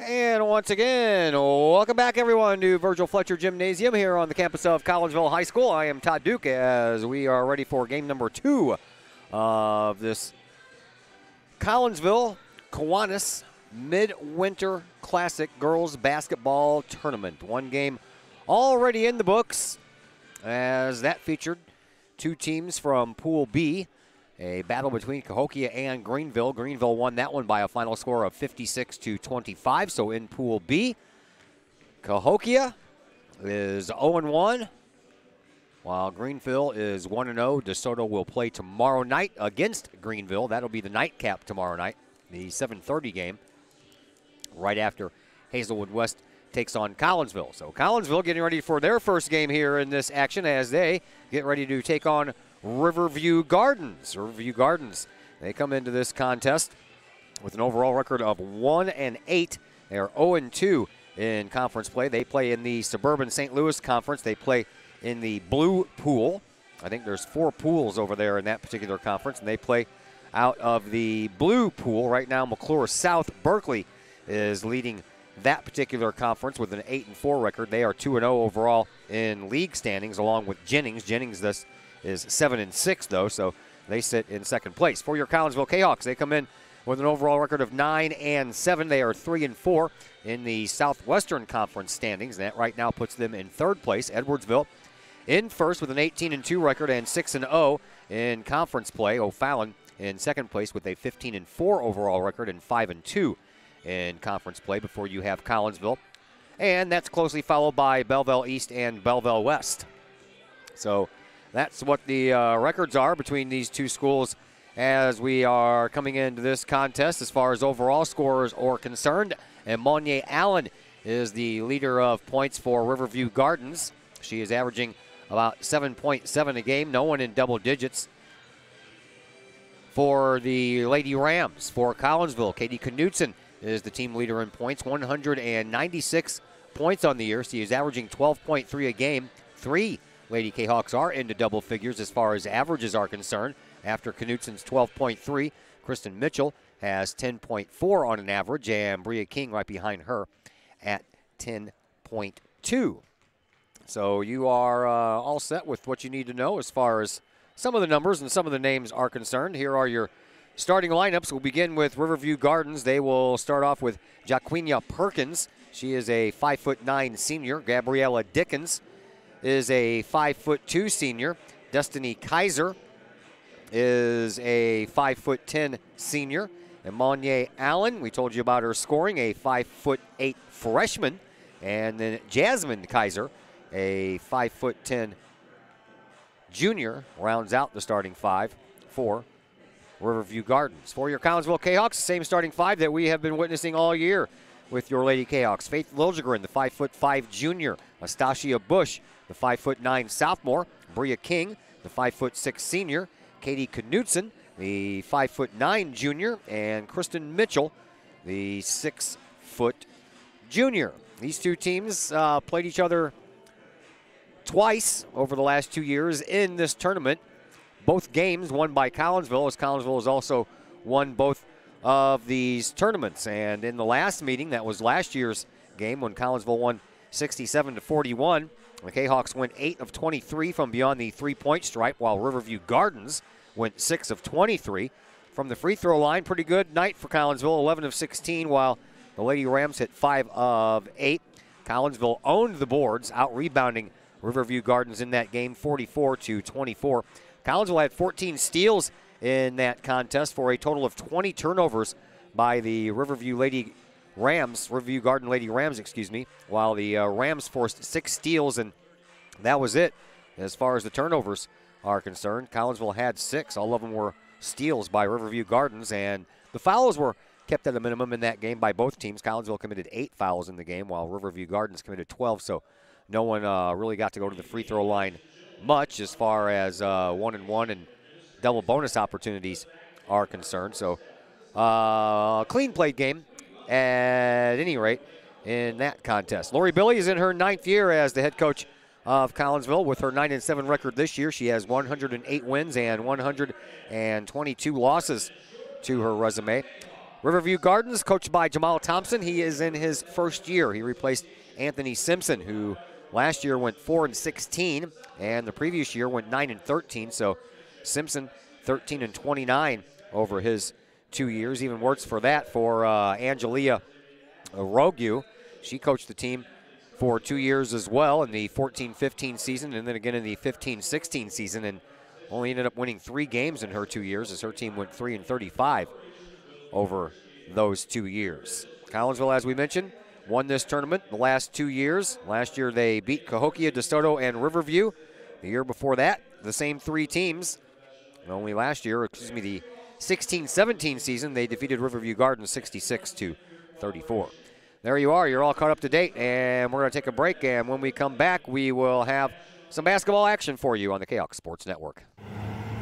And once again, welcome back everyone to Virgil Fletcher Gymnasium here on the campus of Collinsville High School. I am Todd Duke as we are ready for game number 2 of this Collinsville Kiwanis Midwinter Classic Girls Basketball Tournament. One game already in the books as that featured two teams from Pool B. A battle between Kahok and Greenville. Greenville won that one by a final score of 56-25. So in Pool B, Kahok is 0-1, while Greenville is 1-0. DeSoto will play tomorrow night against Greenville. That'll be the nightcap tomorrow night, the 7:30 game, right after Hazelwood West takes on Collinsville. So Collinsville getting ready for their first game here in this action as they get ready to take on Riverview Gardens. Riverview Gardens, they come into this contest with an overall record of 1-8. They are 0-2 in conference play. They play in the Suburban St. Louis Conference. They play in the Blue Pool. I think there's 4 pools over there in that particular conference, and they play out of the Blue Pool. Right now, McClure South Berkeley is leading that particular conference with an 8-4 record. They are 2-0 overall in league standings, along with Jennings. Jennings this is 7-6 though, so they sit in second place. For your Collinsville Kahoks, they come in with an overall record of 9-7. They are 3-4 in the Southwestern Conference standings. And that right now puts them in third place. Edwardsville in first with an 18-2 record and 6-0 in conference play. O'Fallon in second place with a 15-4 overall record and 5-2 in conference play. Before you have Collinsville, and that's closely followed by Belleville East and Belleville West. So that's what the records are between these two schools as we are coming into this contest as far as overall scorers are concerned. And Monye Allen is the leader of points for Riverview Gardens. She is averaging about 7.7 a game, no one in double digits. For the Lady Rams, for Collinsville, Katie Knutson is the team leader in points, 196 points on the year. She is averaging 12.3 a game. 3 Lady Kahawks are into double figures as far as averages are concerned. After Knutson's 12.3, Kristen Mitchell has 10.4 on an average, and Bria King right behind her at 10.2. So you are all set with what you need to know as far as some of the numbers and some of the names are concerned. Here are your starting lineups. We'll begin with Riverview Gardens. They will start off with Jaquina Perkins. She is a 5'9" senior. Gabriella Dickens is a 5'2" senior. Destiny Kaiser is a 5'10" senior. And Monye Allen, we told you about her scoring, a 5'8" freshman. And then Jasmine Kaiser, a 5'10" junior, rounds out the starting 5 for Riverview Gardens. For your Collinsville Kahawks, the same starting 5 that we have been witnessing all year with your Lady Kahawks. Faith Liljegren, the 5'5" junior. Astasia Bush, the 5'9" sophomore. Bria King, the 5'6" senior. Katie Knutson, the 5'9" junior. And Kristen Mitchell, the 6' junior. These two teams played each other twice over the last 2 years in this tournament. Both games won by Collinsville, as Collinsville has also won both of these tournaments. And in the last meeting, that was last year's game when Collinsville won 67-41. The Kahawks went 8 of 23 from beyond the three-point stripe, while Riverview Gardens went 6 of 23 from the free throw line. Pretty good night for Collinsville, 11 of 16, while the Lady Rams hit 5 of 8. Collinsville owned the boards, out-rebounding Riverview Gardens in that game, 44-24. Collinsville had 14 steals in that contest for a total of 20 turnovers by the Riverview Garden Lady Rams, while the Rams forced 6 steals, and that was it as far as the turnovers are concerned. Collinsville had 6. All of them were steals by Riverview Gardens, and the fouls were kept at a minimum in that game by both teams. Collinsville committed 8 fouls in the game, while Riverview Gardens committed 12, so no one really got to go to the free throw line much as far as 1-and-1 and double bonus opportunities are concerned. So clean played game at any rate in that contest. Lori Billy is in her 9th year as the head coach of Collinsville. With her 9-7 record this year, she has 108 wins and 122 losses to her resume. Riverview Gardens, coached by Jamal Thompson. He is in his first year. He replaced Anthony Simpson, who last year went 4-16, and the previous year went 9-13. So Simpson 13-29 over his 2 years. Even worse for that for Angelia Rogue. She coached the team for 2 years as well in the 14-15 season and then again in the 15-16 season, and only ended up winning 3 games in her 2 years as her team went 3-35 over those 2 years. Collinsville, as we mentioned, won this tournament the last 2 years. Last year they beat Kahok, DeSoto, and Riverview. The year before that, the same 3 teams. And only last year, the 16-17 season, they defeated Riverview Gardens 66-34. There you are. You're all caught up to date, and we're going to take a break. And when we come back, we will have some basketball action for you on the Kahoks Sports Network.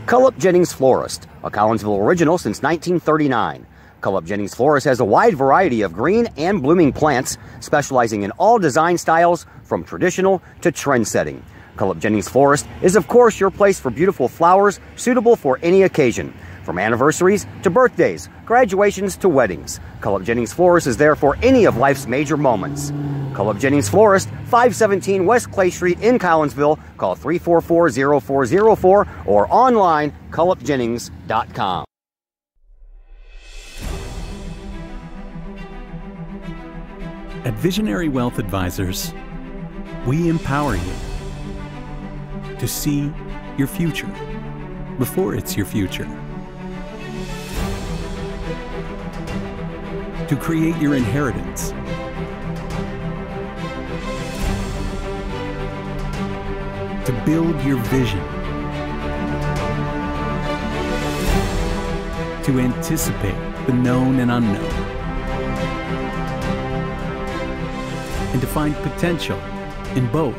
Cullip Jennings Florist, a Collinsville original since 1939. Cullip Jennings Florist has a wide variety of green and blooming plants, specializing in all design styles from traditional to trend-setting. Cullip Jennings Florist is, of course, your place for beautiful flowers suitable for any occasion. From anniversaries to birthdays, graduations to weddings, Cullip Jennings Florist is there for any of life's major moments. Cullip Jennings Florist, 517 West Clay Street in Collinsville. Call 344-0404 or online, cullipjennings.com. At Visionary Wealth Advisors, we empower you to see your future before it's your future, to create your inheritance, to build your vision, to anticipate the known and unknown, and to find potential in both,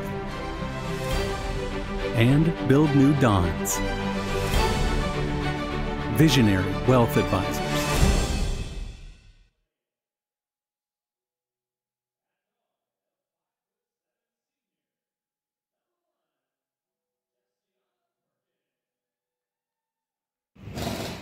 and build new dawns. Visionary Wealth Advisors.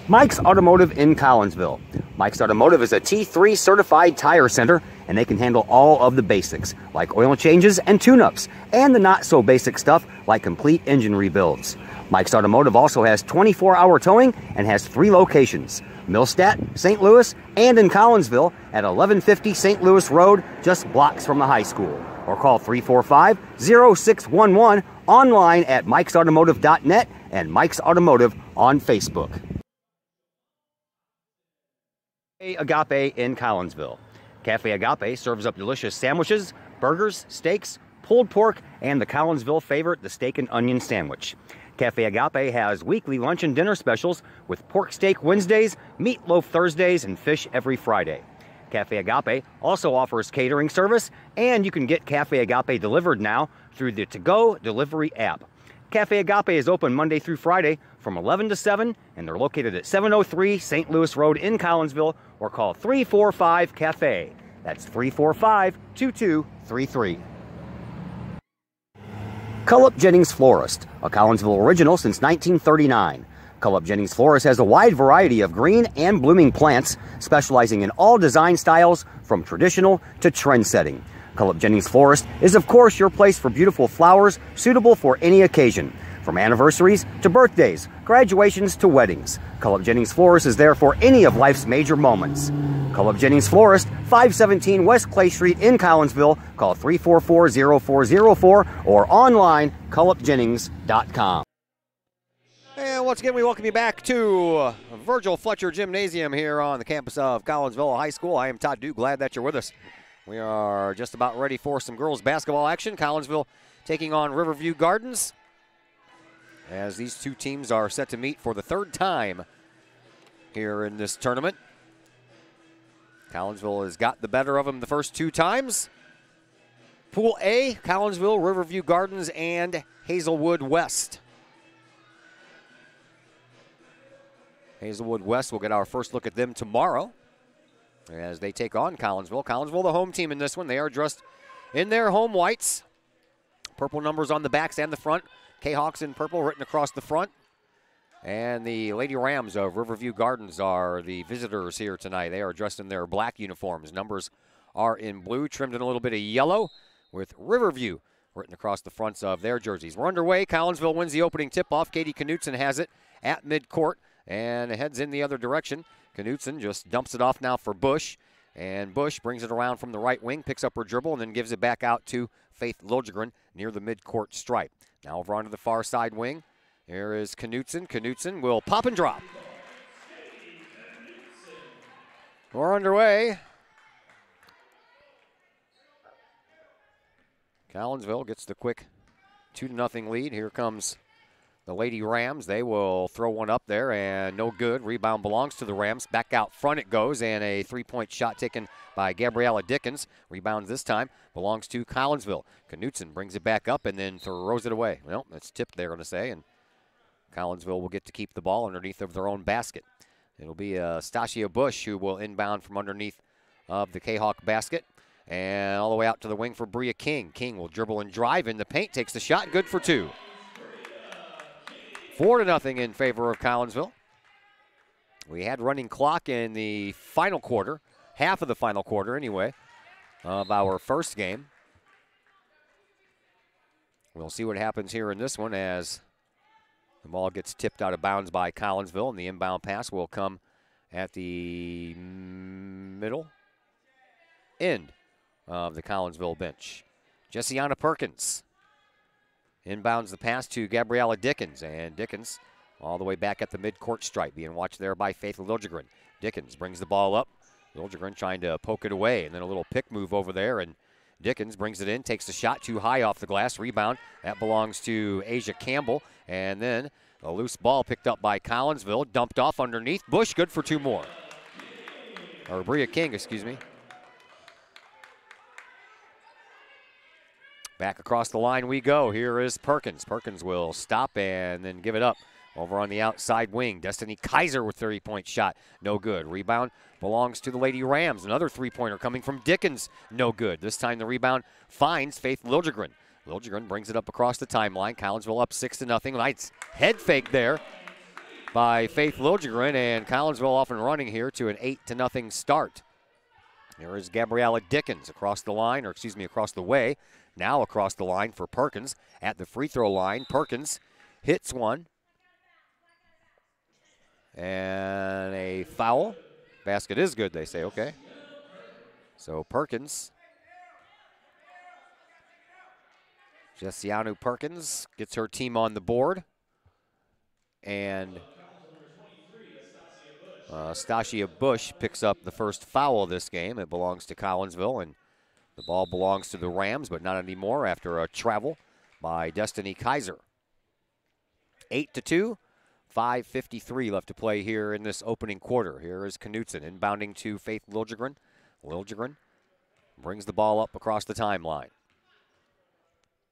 Mike's Automotive in Collinsville. Mike's Automotive is a T3 certified tire center, and they can handle all of the basics, like oil changes and tune-ups, and the not-so-basic stuff like complete engine rebuilds. Mike's Automotive also has 24-hour towing and has 3 locations: Millstadt, St. Louis, and in Collinsville at 1150 St. Louis Road, just blocks from the high school. Or call 345-0611, online at mikesautomotive.net and Mike's Automotive on Facebook. Agape in Collinsville. Cafe Agape serves up delicious sandwiches, burgers, steaks, pulled pork, and the Collinsville favorite, the steak and onion sandwich. Cafe Agape has weekly lunch and dinner specials with pork steak Wednesdays, meatloaf Thursdays, and fish every Friday. Cafe Agape also offers catering service, and you can get Cafe Agape delivered now through the To-Go delivery app. Cafe Agape is open Monday through Friday from 11 to 7, and they're located at 703 St. Louis Road in Collinsville, or call 345-CAFE. That's 345-2233. Cullip Jennings Florist, a Collinsville original since 1939. Cullip Jennings Florist has a wide variety of green and blooming plants, specializing in all design styles from traditional to trend-setting. Cullip Jennings Florist is, of course, your place for beautiful flowers suitable for any occasion. From anniversaries to birthdays, graduations to weddings, Cullip Jennings Florist is there for any of life's major moments. Cullip Jennings Florist, 517 West Clay Street in Collinsville. Call 344-0404 or online, cullipjennings.com. And once again, we welcome you back to Virgil Fletcher Gymnasium here on the campus of Collinsville High School. I am Todd Duke. Glad that you're with us. We are just about ready for some girls basketball action. Collinsville taking on Riverview Gardens, as these two teams are set to meet for the 3rd time here in this tournament. Collinsville has got the better of them the first 2 times. Pool A, Collinsville, Riverview Gardens, and Hazelwood West. Hazelwood West, we'll get our first look at them tomorrow as they take on Collinsville. Collinsville, the home team in this one. They are dressed in their home whites. Purple numbers on the backs and the front. Kahoks in purple written across the front. And the Lady Rams of Riverview Gardens are the visitors here tonight. They are dressed in their black uniforms. Numbers are in blue, trimmed in a little bit of yellow with Riverview written across the fronts of their jerseys. We're underway. Collinsville wins the opening tip-off. Katie Knutson has it at midcourt and heads in the other direction. Knutson just dumps it off now for Bush. And Bush brings it around from the right wing, picks up her dribble, and then gives it back out to Faith Liljegren near the midcourt stripe. Now over onto the far side wing. Here is Knutson. Knutson will pop and drop. We're underway. Collinsville gets the quick 2-0 lead. Here comes the Lady Rams. They will throw one up there, and no good. Rebound belongs to the Rams. Back out front it goes, and a three-point shot taken by Gabriella Dickens. Rebound this time belongs to Collinsville. Knutson brings it back up and then throws it away. Well, it's tipped, they're going to say, and Collinsville will get to keep the ball underneath of their own basket. It'll be Stasia Bush who will inbound from underneath of the Kahok basket. And all the way out to the wing for Bria King. King will dribble and drive in the paint, takes the shot, good for two. 4-0 in favor of Collinsville. We had running clock in the final quarter, half of the final quarter anyway, of our first game. We'll see what happens here in this one as the ball gets tipped out of bounds by Collinsville, and the inbound pass will come at the middle end of the Collinsville bench. Jessiana Perkins inbounds the pass to Gabriella Dickens, and Dickens all the way back at the midcourt stripe, being watched there by Faith Liljegren. Dickens brings the ball up. Liljegren trying to poke it away, and then a little pick move over there, and Dickens brings it in, takes the shot too high off the glass. Rebound, that belongs to Asia Campbell, and then a loose ball picked up by Collinsville, dumped off underneath. Bush, good for two more. Or Bria King, excuse me. Back across the line we go. Here is Perkins. Perkins will stop and then give it up. Over on the outside wing, Destiny Kaiser with 30-point shot. No good. Rebound belongs to the Lady Rams. Another three-pointer coming from Dickens. No good. This time the rebound finds Faith Liljegren. Liljegren brings it up across the timeline. Collinsville up 6-0. Nice head fake there by Faith Liljegren, and Collinsville off and running here to an 8-0 start. Here is Gabriella Dickens across the line, or excuse me, across the way. Now across the line for Perkins at the free throw line. Perkins hits one. And a foul. Basket is good, they say, okay. So Perkins, Jessianu Perkins gets her team on the board. And Stasia Bush picks up the first foul of this game. It belongs to Collinsville, and the ball belongs to the Rams, but not anymore after a travel by Destiny Kaiser. 8-2, 5:53 left to play here in this opening quarter. Here is Knutson inbounding to Faith Liljegren. Liljegren brings the ball up across the timeline.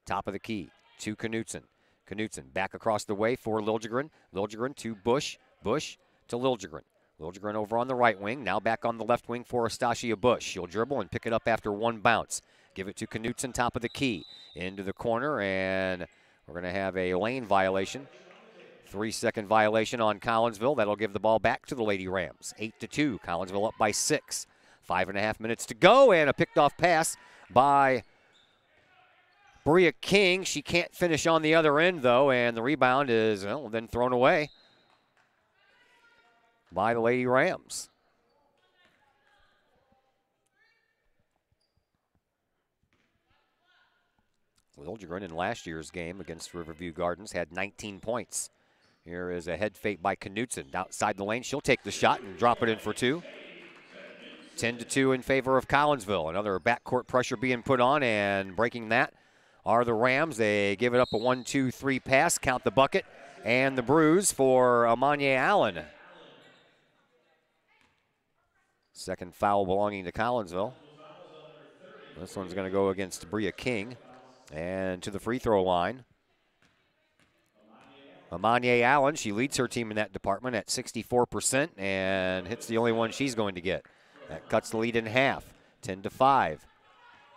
Top of the key to Knutson. Knutson back across the way for Liljegren. Liljegren to Bush. Bush to Liljegren. Liljegren over on the right wing, now back on the left wing for Stasia Bush. She'll dribble and pick it up after one bounce. Give it to Knutson, top of the key. Into the corner, and we're going to have a lane violation. 3-second violation on Collinsville. That'll give the ball back to the Lady Rams. 8-2, Collinsville up by 6. 5.5 minutes to go, and a picked off pass by Bria King. She can't finish on the other end, though, and the rebound is then thrown away by the Lady Rams. Liljegren in last year's game against Riverview Gardens had 19 points. Here is a head fake by Knutson. Outside the lane, she'll take the shot and drop it in for two. 10-2 in favor of Collinsville. Another backcourt pressure being put on, and breaking that are the Rams. They give it up a 1-2-3 pass, count the bucket, and the bruise for Amanya Allen. Second foul belonging to Collinsville. This one's going to go against Bria King. And to the free throw line, Amanya Allen, she leads her team in that department at 64% and hits the only one she's going to get. That cuts the lead in half, 10-5.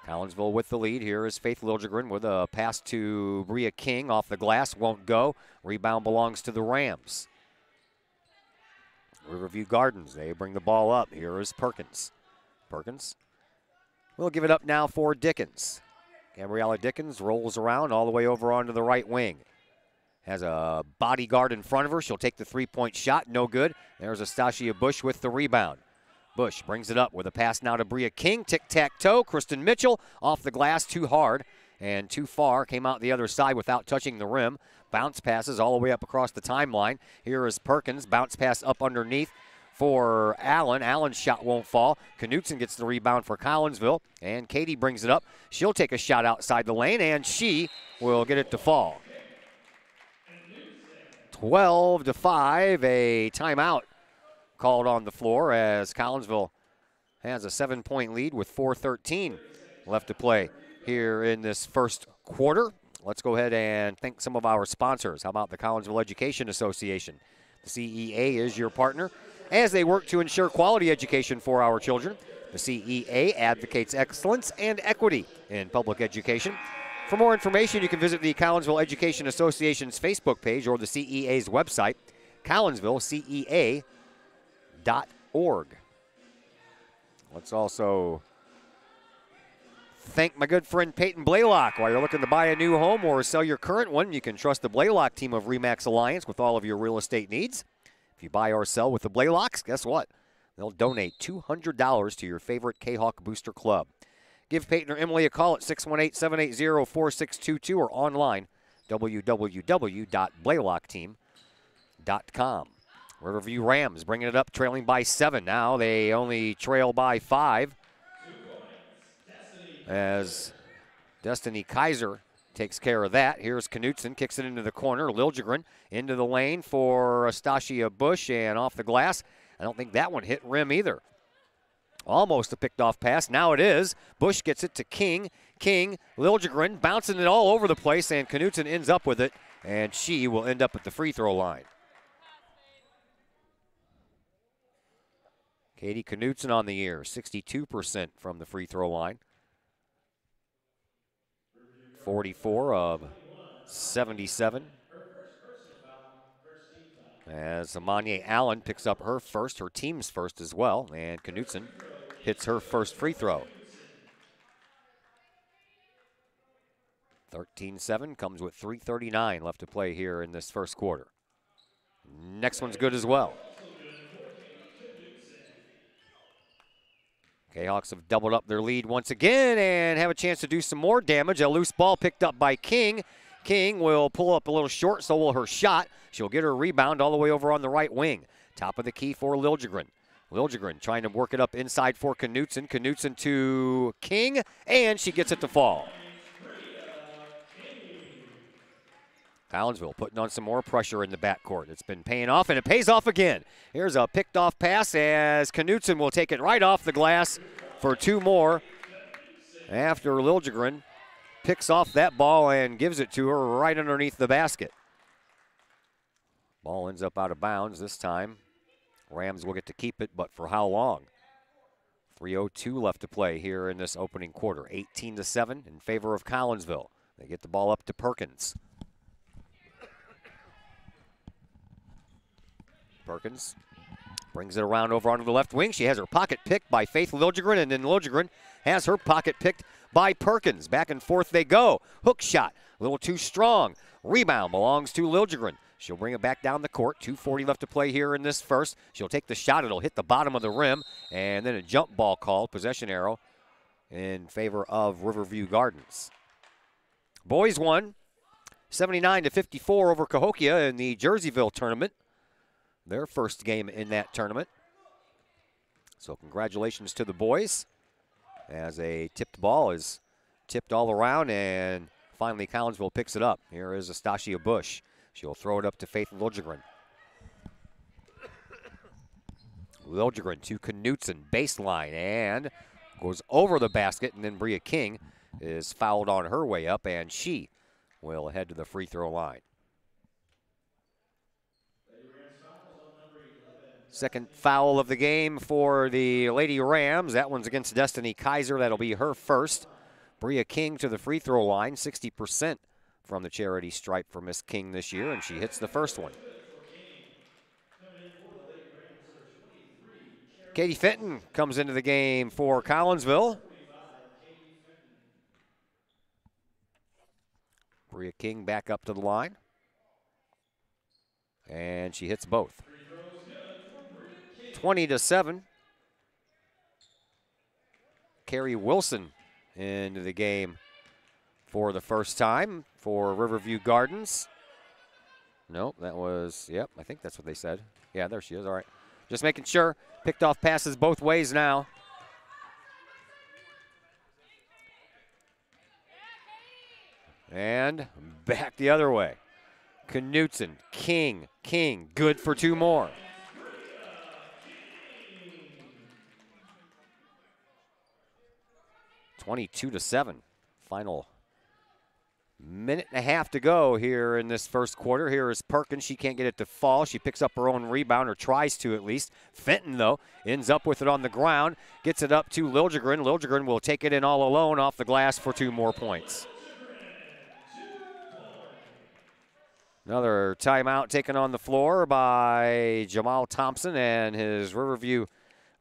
Collinsville with the lead. Here is Faith Liljegren with a pass to Bria King off the glass, won't go. Rebound belongs to the Rams. Riverview Gardens, they bring the ball up. Here is Perkins. Perkins will give it up now for Dickens. Gabriella Dickens rolls around all the way over onto the right wing. Has a bodyguard in front of her. She'll take the three-point shot. No good. There's Astasia Bush with the rebound. Bush brings it up with a pass now to Bria King. Tic-tac-toe. Kristen Mitchell off the glass too hard and too far. Came out the other side without touching the rim. Bounce passes all the way up across the timeline. Here is Perkins. Bounce pass up underneath for Allen. Allen's shot won't fall. Knutson gets the rebound for Collinsville. And Katie brings it up. She'll take a shot outside the lane, and she will get it to fall. 12-5, a timeout called on the floor as Collinsville has a 7-point lead with 4:13 left to play here in this first quarter. Let's go ahead and thank some of our sponsors. How about the Collinsville Education Association? The CEA is your partner as they work to ensure quality education for our children. The CEA advocates excellence and equity in public education. For more information, you can visit the Collinsville Education Association's Facebook page or the CEA's website, collinsvillecea.org. Let's also thank my good friend Peyton Blaylock. While you're looking to buy a new home or sell your current one, you can trust the Blaylock team of RE/MAX Alliance with all of your real estate needs. If you buy or sell with the Blaylocks, guess what? They'll donate $200 to your favorite Kahok Booster Club. Give Peyton or Emily a call at 618-780-4622 or online, www.blaylockteam.com. Riverview Rams bringing it up, trailing by 7. Now they only trail by 5 as Destiny Kaiser takes care of that. Here's Knutson, kicks it into the corner. Liljegren into the lane for Astasia Bush and off the glass. I don't think that one hit rim either. Almost a picked off pass. Now it is. Bush gets it to King. King, Liljegren bouncing it all over the place, and Knutson ends up with it, and she will end up at the free throw line. Katie Knutson on the year, 62% from the free throw line. 44 of 77. As Amanya Allen picks up her first, her team's first as well, and Knutson hits her first free throw. 13-7 comes with 3:39 left to play here in this first quarter. Next one's good as well. Kahawks have doubled up their lead once again and have a chance to do some more damage. A loose ball picked up by King. King will pull up a little short, so will her shot. She'll get her rebound all the way over on the right wing. Top of the key for Liljegren. Liljegren trying to work it up inside for Knutson. Knutson to King, and she gets it to fall. Collinsville putting on some more pressure in the backcourt. It's been paying off, and it pays off again. Here's a picked off pass as Knutson will take it right off the glass for 2 more after Liljegren picks off that ball and gives it to her right underneath the basket. Ball ends up out of bounds this time. Rams will get to keep it, but for how long? 3:02 left to play here in this opening quarter. 18-7 in favor of Collinsville. They get the ball up to Perkins. Perkins brings it around over onto the left wing. She has her pocket picked by Faith Liljegren, and then Liljegren has her pocket picked by Perkins. Back and forth they go. Hook shot, a little too strong. Rebound belongs to Liljegren. She'll bring it back down the court. 2:40 left to play here in this first. She'll take the shot. It'll hit the bottom of the rim, and then a jump ball called, possession arrow, in favor of Riverview Gardens. Boys won 79-54 over Cahokia in the Jerseyville tournament. Their first game in that tournament. So congratulations to the boys as a tipped ball is tipped all around, and finally Collinsville picks it up. Here is Astasia Bush. She'll throw it up to Faith Liljegren. Liljegren to Knutson, baseline, and goes over the basket, and then Bria King is fouled on her way up, and she will head to the free throw line. Second foul of the game for the Lady Rams. That one's against Destiny Kaiser. That'll be her first. Bria King to the free throw line, 60% from the charity stripe for Miss King this year, and she hits the first one. Katie Fenton comes into the game for Collinsville. Bria King back up to the line. And she hits both. 20-7. Carrie Wilson into the game for the first time for Riverview Gardens. Nope, that was, yep, I think that's what they said. Yeah, there she is, all right. Just making sure. Picked off passes both ways now. And back the other way. Knutson, King, good for 2 more. (22-7). Final minute and a half to go here in this first quarter. Here is Perkins. She can't get it to fall. She picks up her own rebound, or tries to at least. Fenton, though, ends up with it on the ground. Gets it up to Liljegren. Liljegren will take it in all alone off the glass for 2 more points. Another timeout taken on the floor by Jamal Thompson and his Riverview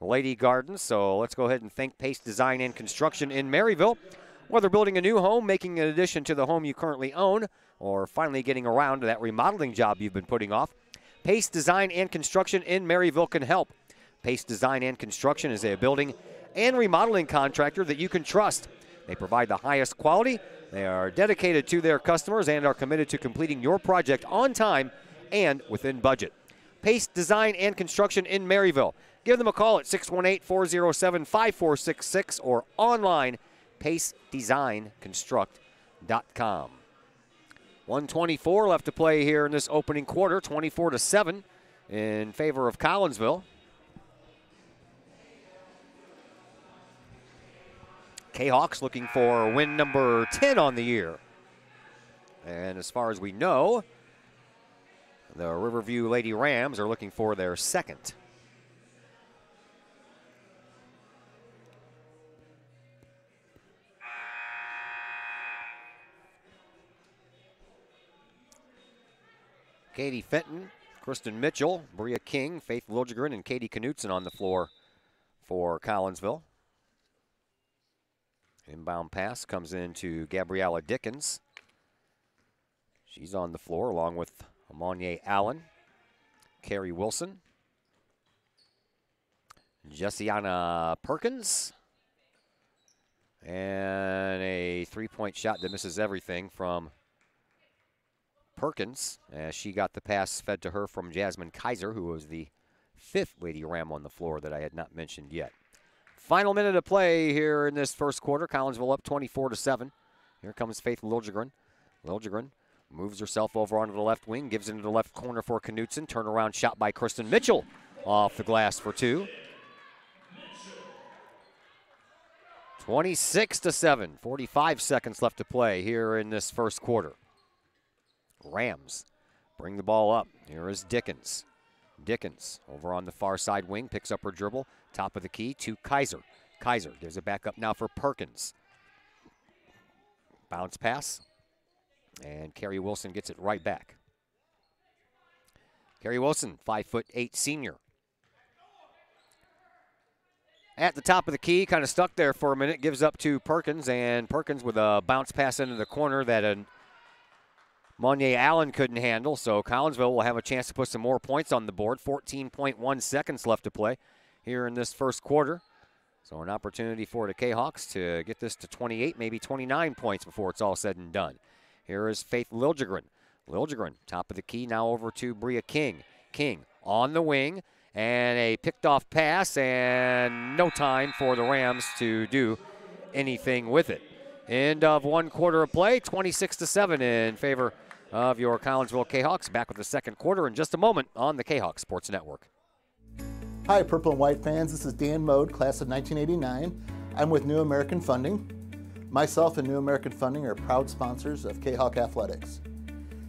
Lady Gardens. So let's go ahead and thank Pace Design and Construction in Maryville. Whether building a new home, making an addition to the home you currently own, or finally getting around to that remodeling job you've been putting off, Pace Design and Construction in Maryville can help. Pace Design and Construction is a building and remodeling contractor that you can trust. They provide the highest quality. They are dedicated to their customers and are committed to completing your project on time and within budget. Pace Design and Construction in Maryville. Give them a call at 618-407-5466 or online, pacedesignconstruct.com. 1:24 left to play here in this opening quarter, 24-7 in favor of Collinsville. Kahawks looking for win number 10 on the year. And as far as we know, the Riverview Lady Rams are looking for their second. Katie Fenton, Kristen Mitchell, Bria King, Faith Liljegren, and Katie Knutson on the floor for Collinsville. Inbound pass comes into Gabriella Dickens. She's on the floor along with Amonier Allen, Carrie Wilson, Jessiana Perkins, and a three-point shot that misses everything from Perkins, as she got the pass fed to her from Jasmine Kaiser, who was the 5th Lady Ram on the floor that I had not mentioned yet. Final minute of play here in this first quarter. Collinsville up 24-7. Here comes Faith Liljegren. Liljegren moves herself over onto the left wing, gives into the left corner for Knutson. Turnaround shot by Kristen Mitchell off the glass for 2. 26-7. 45 seconds left to play here in this first quarter. Rams bring the ball up. Here is Dickens. Dickens over on the far side wing, picks up her dribble, top of the key to Kaiser. Kaiser gives it back up now for Perkins. Bounce pass, and Carrie Wilson gets it right back. Carrie Wilson, 5'8" senior. At the top of the key, kind of stuck there for a minute, gives up to Perkins, and Perkins with a bounce pass into the corner that Monier Allen couldn't handle, so Collinsville will have a chance to put some more points on the board. 14.1 seconds left to play here in this first quarter. So an opportunity for the Kahawks to get this to 28, maybe 29 points before it's all said and done. Here is Faith Liljegren. Liljegren, top of the key, now over to Bria King. King on the wing, and a picked off pass, and no time for the Rams to do anything with it. End of one quarter of play, 26-7 in favor of your Collinsville Kahawks. Back with the second quarter in just a moment on the Kahawk Sports Network. Hi, Purple and White fans. This is Dan Mode, class of 1989. I'm with New American Funding. Myself and New American Funding are proud sponsors of Kahawk Athletics.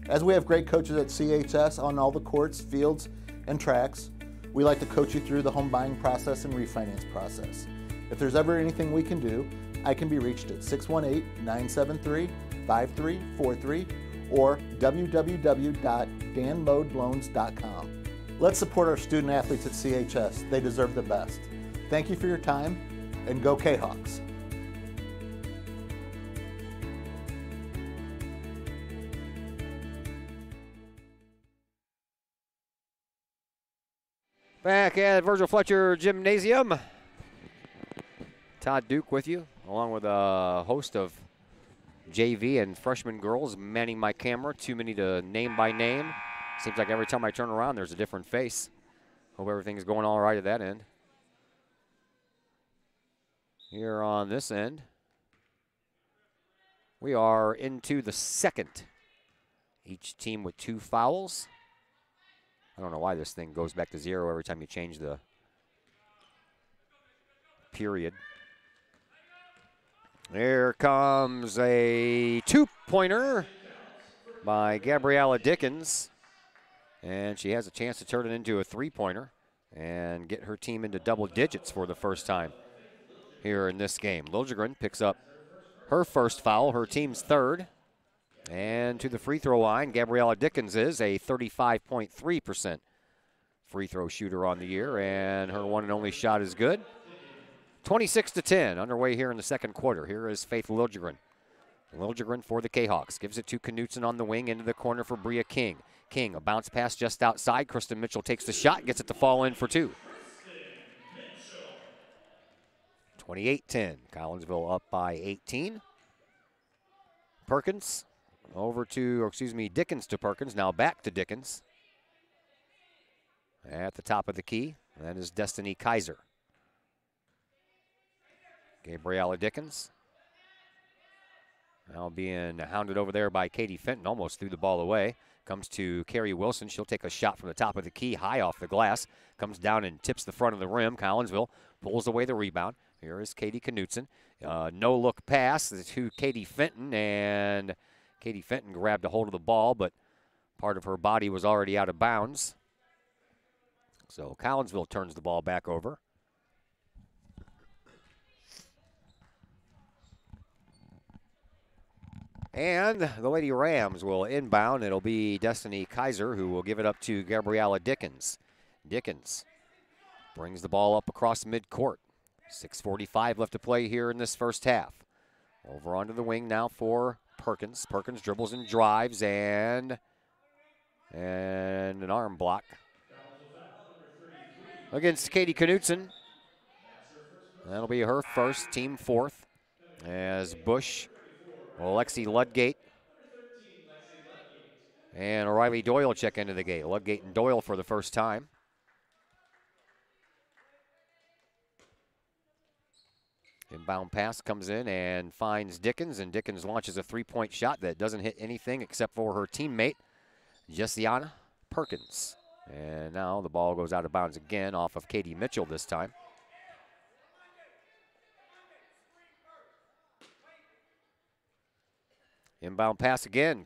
As we have great coaches at CHS on all the courts, fields, and tracks, we like to coach you through the home buying process and refinance process. If there's ever anything we can do, I can be reached at 618-973-5343 or www.danmodeloans.com. Let's support our student athletes at CHS. They deserve the best. Thank you for your time, and go Kahawks. Back at Virgil Fletcher Gymnasium. Todd Duke with you, along with a host of JV and freshman girls manning my camera. Too many to name by name. Seems like every time I turn around, there's a different face. Hope everything's going all right at that end. Here on this end, we are into the second. Each team with 2 fouls. I don't know why this thing goes back to 0 every time you change the period. Here comes a 2-pointer by Gabriella Dickens. And she has a chance to turn it into a 3-pointer and get her team into double digits for the first time here in this game. Liljegren picks up her first foul, her team's 3rd. And to the free throw line, Gabriella Dickens is a 35.3% free throw shooter on the year, and her one and only shot is good. 26-10, underway here in the second quarter. Here is Faith Liljegren. Liljegren for the Kahawks. Gives it to Knutson on the wing, into the corner for Bria King. King, a bounce pass just outside. Kristen Mitchell takes the shot, gets it to fall in for 2. 28-10, Collinsville up by 18. Perkins over to, or excuse me, Dickens to Perkins. Now back to Dickens. At the top of the key, that is Destiny Kaiser. Gabriella Dickens. Now being hounded over there by Katie Fenton, almost threw the ball away. Comes to Carrie Wilson. She'll take a shot from the top of the key, high off the glass. Comes down and tips the front of the rim. Collinsville pulls away the rebound. Here is Katie Knutson. No-look pass to Katie Fenton, and Katie Fenton grabbed a hold of the ball, but part of her body was already out of bounds. So Collinsville turns the ball back over. And the Lady Rams will inbound. It'll be Destiny Kaiser who will give it up to Gabriella Dickens. Dickens brings the ball up across midcourt. 6:45 left to play here in this first half. Over onto the wing now for Perkins. Perkins dribbles and drives, and an arm block against Katie Knutson. That'll be her first, team 4th, as Bush, Lexi Ludgate, and O'Reilly Doyle check into the gate. Ludgate and Doyle for the first time. Inbound pass comes in and finds Dickens, and Dickens launches a 3-point shot that doesn't hit anything except for her teammate, Jessiana Perkins. And now the ball goes out of bounds again off of Katie Mitchell this time. Inbound pass again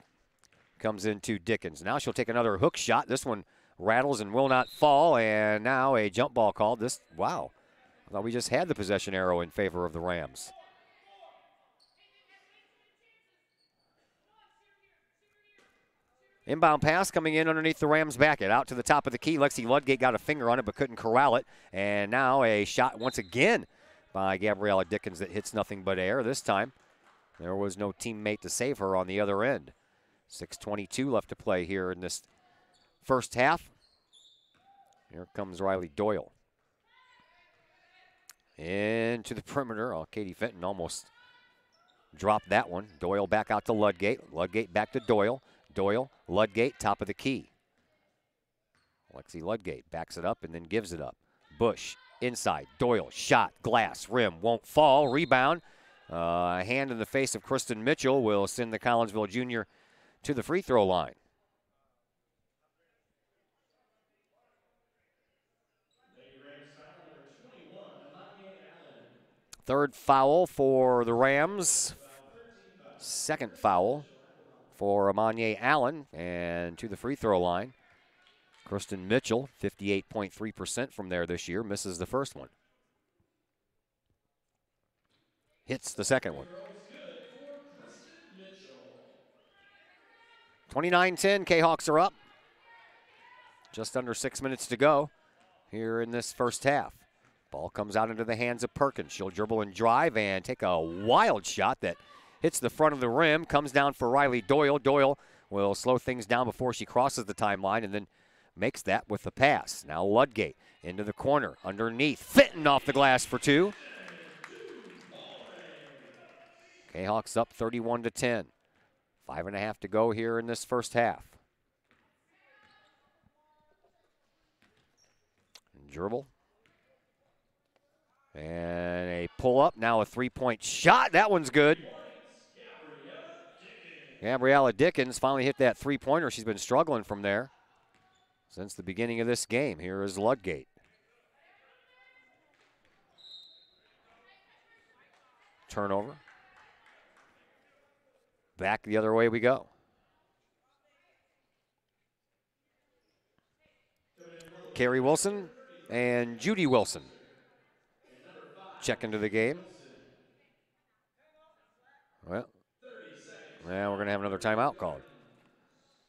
comes into Dickens. Now she'll take another hook shot. This one rattles and will not fall, and now a jump ball called. Wow. I thought we just had the possession arrow in favor of the Rams. Inbound pass coming in underneath the Rams' backet. Out to the top of the key. Lexi Ludgate got a finger on it but couldn't corral it. And now a shot once again by Gabriella Dickens that hits nothing but air. This time there was no teammate to save her on the other end. 6:22 left to play here in this first half. Here comes Riley Doyle. Into the perimeter. Oh, Katie Fenton almost dropped that one. Doyle back out to Ludgate. Ludgate back to Doyle. Doyle, Ludgate, top of the key. Lexi Ludgate backs it up and then gives it up. Bush inside. Doyle, shot, glass, rim, won't fall. Rebound. A hand in the face of Kristen Mitchell will send the Collinsville junior to the free throw line. Third foul for the Rams. Second foul for Amanye Allen, and to the free throw line. Kristen Mitchell, 58.3% from there this year, misses the first one. Hits the second one. 29-10, Kahawks are up. Just under 6 minutes to go here in this first half. Ball comes out into the hands of Perkins. She'll dribble and drive and take a wild shot that hits the front of the rim, comes down for Riley Doyle. Doyle will slow things down before she crosses the timeline and then makes that with the pass. Now Ludgate into the corner, underneath. Fenton off the glass for two. Kahawks up 31-10. 5.5 to go here in this first half. Dribble. And a pull-up, now a three-point shot. That one's good. Gabriella Dickens finally hit that three-pointer. She's been struggling from there since the beginning of this game. Here is Ludgate. Turnover. Back the other way we go. Carrie Wilson and Judy Wilson check into the game. Well, now we're going to have another timeout called.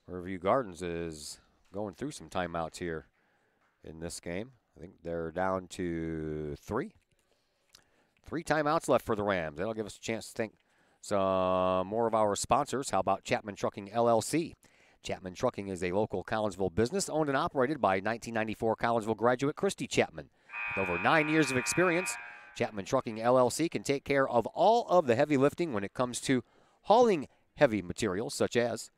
Riverview Gardens is going through some timeouts here in this game. I think they're down to 3. 3 timeouts left for the Rams. That'll give us a chance to thank some more of our sponsors. How about Chapman Trucking LLC? Chapman Trucking is a local Collinsville business owned and operated by 1994 Collinsville graduate Christy Chapman. With over 9 years of experience, Chapman Trucking LLC can take care of all of the heavy lifting when it comes to hauling heavy materials such as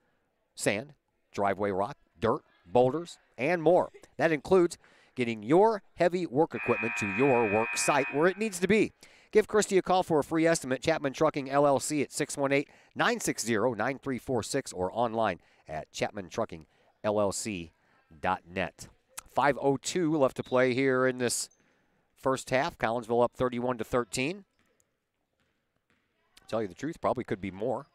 sand, driveway rock, dirt, boulders, and more. That includes getting your heavy work equipment to your work site where it needs to be. Give Christy a call for a free estimate. Chapman Trucking LLC at 618-960-9346 or online at chapmantruckingllc.net. 5:02 left to play here in this first half. Collinsville up 31-13. Tell you the truth, probably could be more.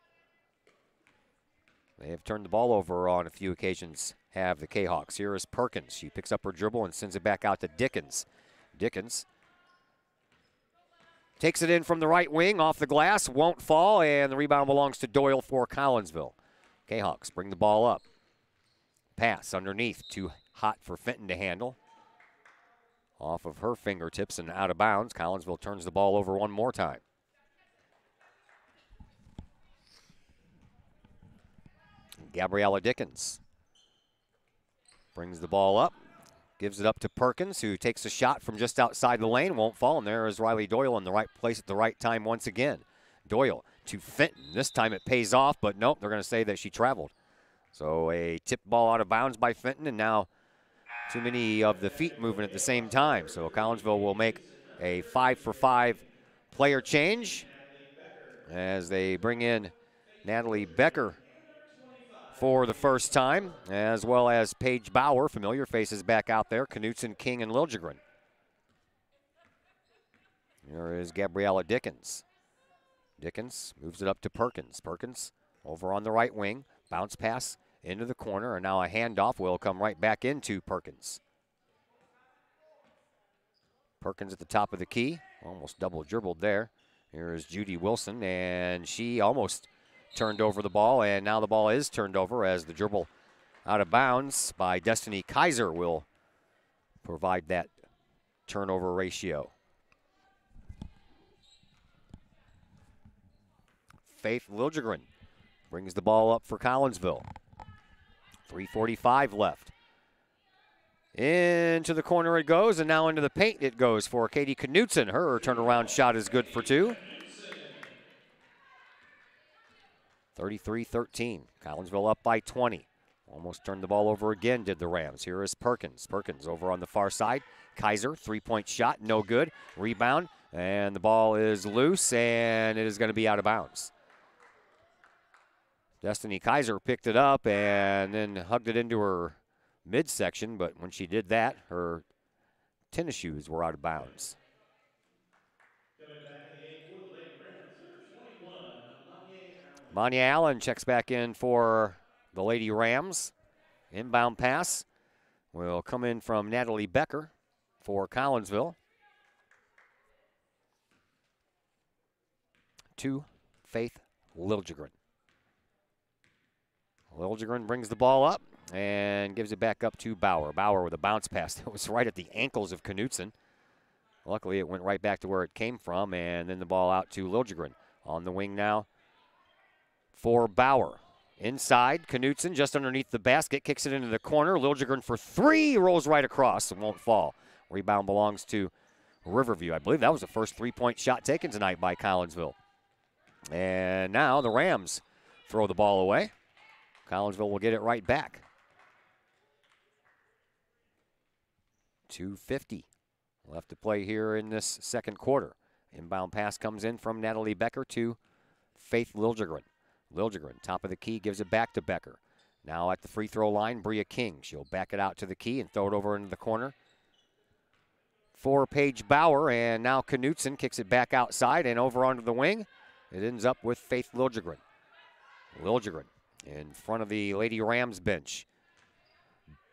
They have turned the ball over on a few occasions, have the Kahawks. Here is Perkins. She picks up her dribble and sends it back out to Dickens. Dickens takes it in from the right wing, off the glass, won't fall, and the rebound belongs to Doyle for Collinsville. Kahawks bring the ball up. Pass underneath, too hot for Fenton to handle. Off of her fingertips and out of bounds. Collinsville turns the ball over one more time. Gabriella Dickens brings the ball up, gives it up to Perkins, who takes a shot from just outside the lane, won't fall, and there is Riley Doyle in the right place at the right time once again. Doyle to Fenton. This time it pays off, but nope, they're going to say that she traveled. So a tip ball out of bounds by Fenton, and now too many of the feet moving at the same time. So Collinsville will make a 5-for-5 player change as they bring in Natalie Becker for the first time, as well as Paige Bauer, familiar faces back out there, Knutson, King, and Liljegren. Here is Gabriella Dickens. Dickens moves it up to Perkins. Perkins over on the right wing, bounce pass into the corner, and now a handoff will come right back into Perkins. Perkins at the top of the key, almost double dribbled there. Here is Judy Wilson, and she almost turned over the ball, and now the ball is turned over as the dribble out of bounds by Destiny Kaiser will provide that turnover ratio. Faith Liljegren brings the ball up for Collinsville. 3:45 left. Into the corner it goes, and now into the paint it goes for Katie Knutson. Her turnaround shot is good for 2. 33-13. Collinsville up by 20. Almost turned the ball over again, did the Rams. Here is Perkins. Perkins over on the far side. Kaiser, three-point shot, no good. Rebound, and the ball is loose, and it is going to be out of bounds. Destiny Kaiser picked it up and then hugged it into her midsection, but when she did that, her tennis shoes were out of bounds. Manya Allen checks back in for the Lady Rams. Inbound pass will come in from Natalie Becker for Collinsville. To Faith Liljegren. Liljegren brings the ball up and gives it back up to Bauer. Bauer with a bounce pass that was right at the ankles of Knutson. Luckily, it went right back to where it came from, and then the ball out to Liljegren. On the wing now for Bauer. Inside, Knutson just underneath the basket, kicks it into the corner. Liljegren for three, rolls right across and won't fall. Rebound belongs to Riverview. I believe that was the first three-point shot taken tonight by Collinsville. And now the Rams throw the ball away. Collinsville will get it right back. 2:50 left to play here in this second quarter. Inbound pass comes in from Natalie Becker to Faith Liljegren. Liljegren, top of the key, gives it back to Becker. Now at the free throw line, Bria King. She'll back it out to the key and throw it over into the corner for Paige Bauer. And now Knutson kicks it back outside and over onto the wing. It ends up with Faith Liljegren. Liljegren in front of the Lady Rams bench.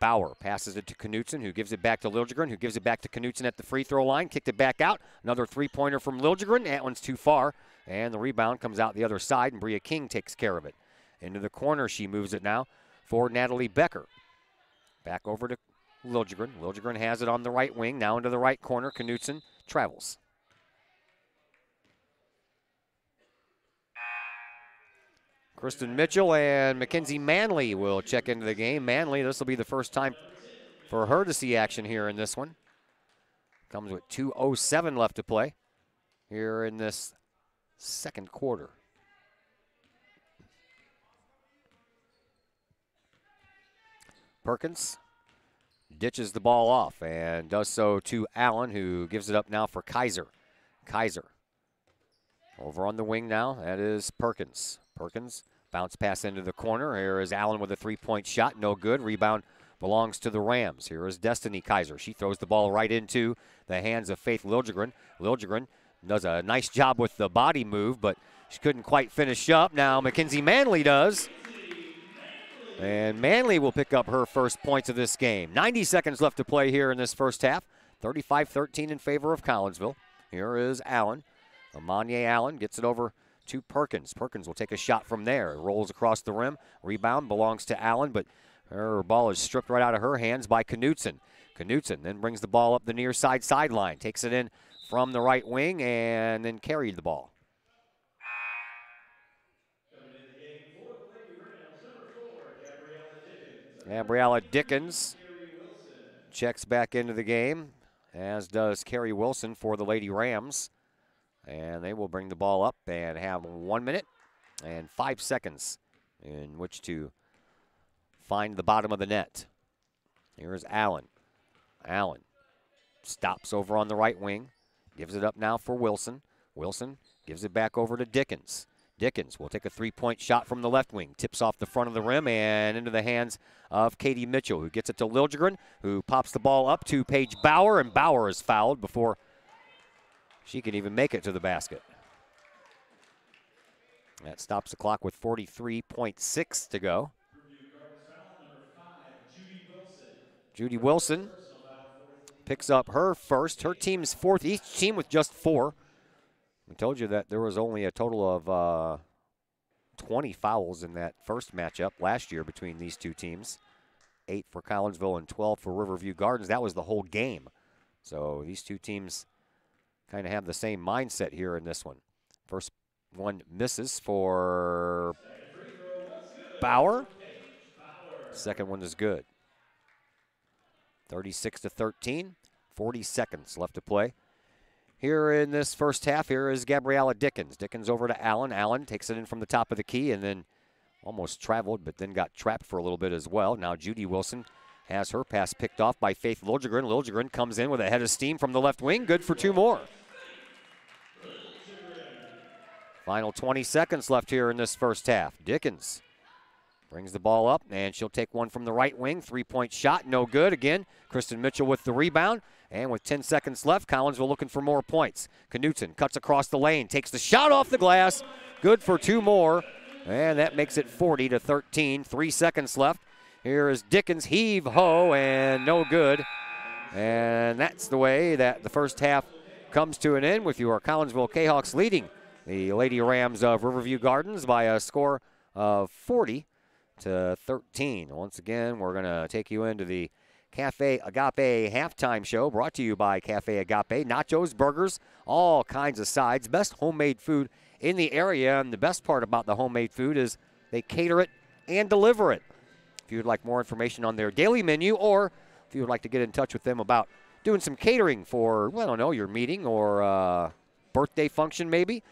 Bauer passes it to Knutson, who gives it back to Liljegren, who gives it back to Knutson at the free throw line. Kicked it back out. Another three-pointer from Liljegren. That one's too far. And the rebound comes out the other side, and Bria King takes care of it. Into the corner she moves it now for Natalie Becker. Back over to Liljegren. Liljegren has it on the right wing. Now into the right corner. Knutson travels. Kristen Mitchell and Mackenzie Manley will check into the game. Manley, this will be the first time for her to see action here in this one. Comes with 2:07 left to play here in this second quarter. Perkins ditches the ball off and does so to Allen, who gives it up now for Kaiser. Kaiser over on the wing now. That is Perkins. Perkins bounce pass into the corner. Here is Allen with a three-point shot. No good. Rebound belongs to the Rams. Here is Destiny Kaiser. She throws the ball right into the hands of Faith Liljegren. Liljegren does a nice job with the body move, but she couldn't quite finish up. Now Mackenzie Manley does. And Manley will pick up her first points of this game. 90 seconds left to play here in this first half. 35-13 in favor of Collinsville. Here is Allen. Amanye Allen gets it over to Perkins. Perkins will take a shot from there. It rolls across the rim. Rebound belongs to Allen, but her ball is stripped right out of her hands by Knutson. Knutson then brings the ball up the near side sideline. Takes it in from the right wing and then carried the ball. Gabriella Dickens checks back into the game, as does Carrie Wilson for the Lady Rams. And they will bring the ball up and have 1 minute and 5 seconds in which to find the bottom of the net. Here's Allen. Allen stops over on the right wing. Gives it up now for Wilson. Wilson gives it back over to Dickens. Dickens will take a three-point shot from the left wing. Tips off the front of the rim and into the hands of Katie Mitchell, who gets it to Liljegren, who pops the ball up to Paige Bauer, and Bauer is fouled before she can even make it to the basket. That stops the clock with 43.6 to go. Judy Wilson picks up her first. Her team's fourth, each team with just 4. I told you that there was only a total of 20 fouls in that first matchup last year between these two teams. 8 for Collinsville and 12 for Riverview Gardens. That was the whole game. So these two teams kind of have the same mindset here in this one. First one misses for Bauer. Second one is good. 36-13, 40 seconds left to play. Here in this first half, here is Gabriella Dickens. Dickens over to Allen. Allen takes it in from the top of the key and then almost traveled, but then got trapped for a little bit as well. Now Judy Wilson has her pass picked off by Faith Liljegren. Liljegren comes in with a head of steam from the left wing. Good for 2 more. Final 20 seconds left here in this first half. Dickens brings the ball up, and she'll take one from the right wing. Three-point shot, no good. Again, Kristen Mitchell with the rebound. And with 10 seconds left, Collinsville looking for more points. Knutson cuts across the lane, takes the shot off the glass. Good for 2 more. And that makes it 40-13. 3 seconds left. Here is Dickens, heave-ho, and no good. And that's the way that the first half comes to an end with your Collinsville Kahawks leading the Lady Rams of Riverview Gardens by a score of 40-13. Once again, we're going to take you into the Cafe Agape halftime show brought to you by Cafe Agape. Nachos, burgers, all kinds of sides. Best homemade food in the area. And the best part about the homemade food is they cater it and deliver it. If you would like more information on their daily menu, or if you would like to get in touch with them about doing some catering for, well, I don't know, your meeting or birthday function maybe,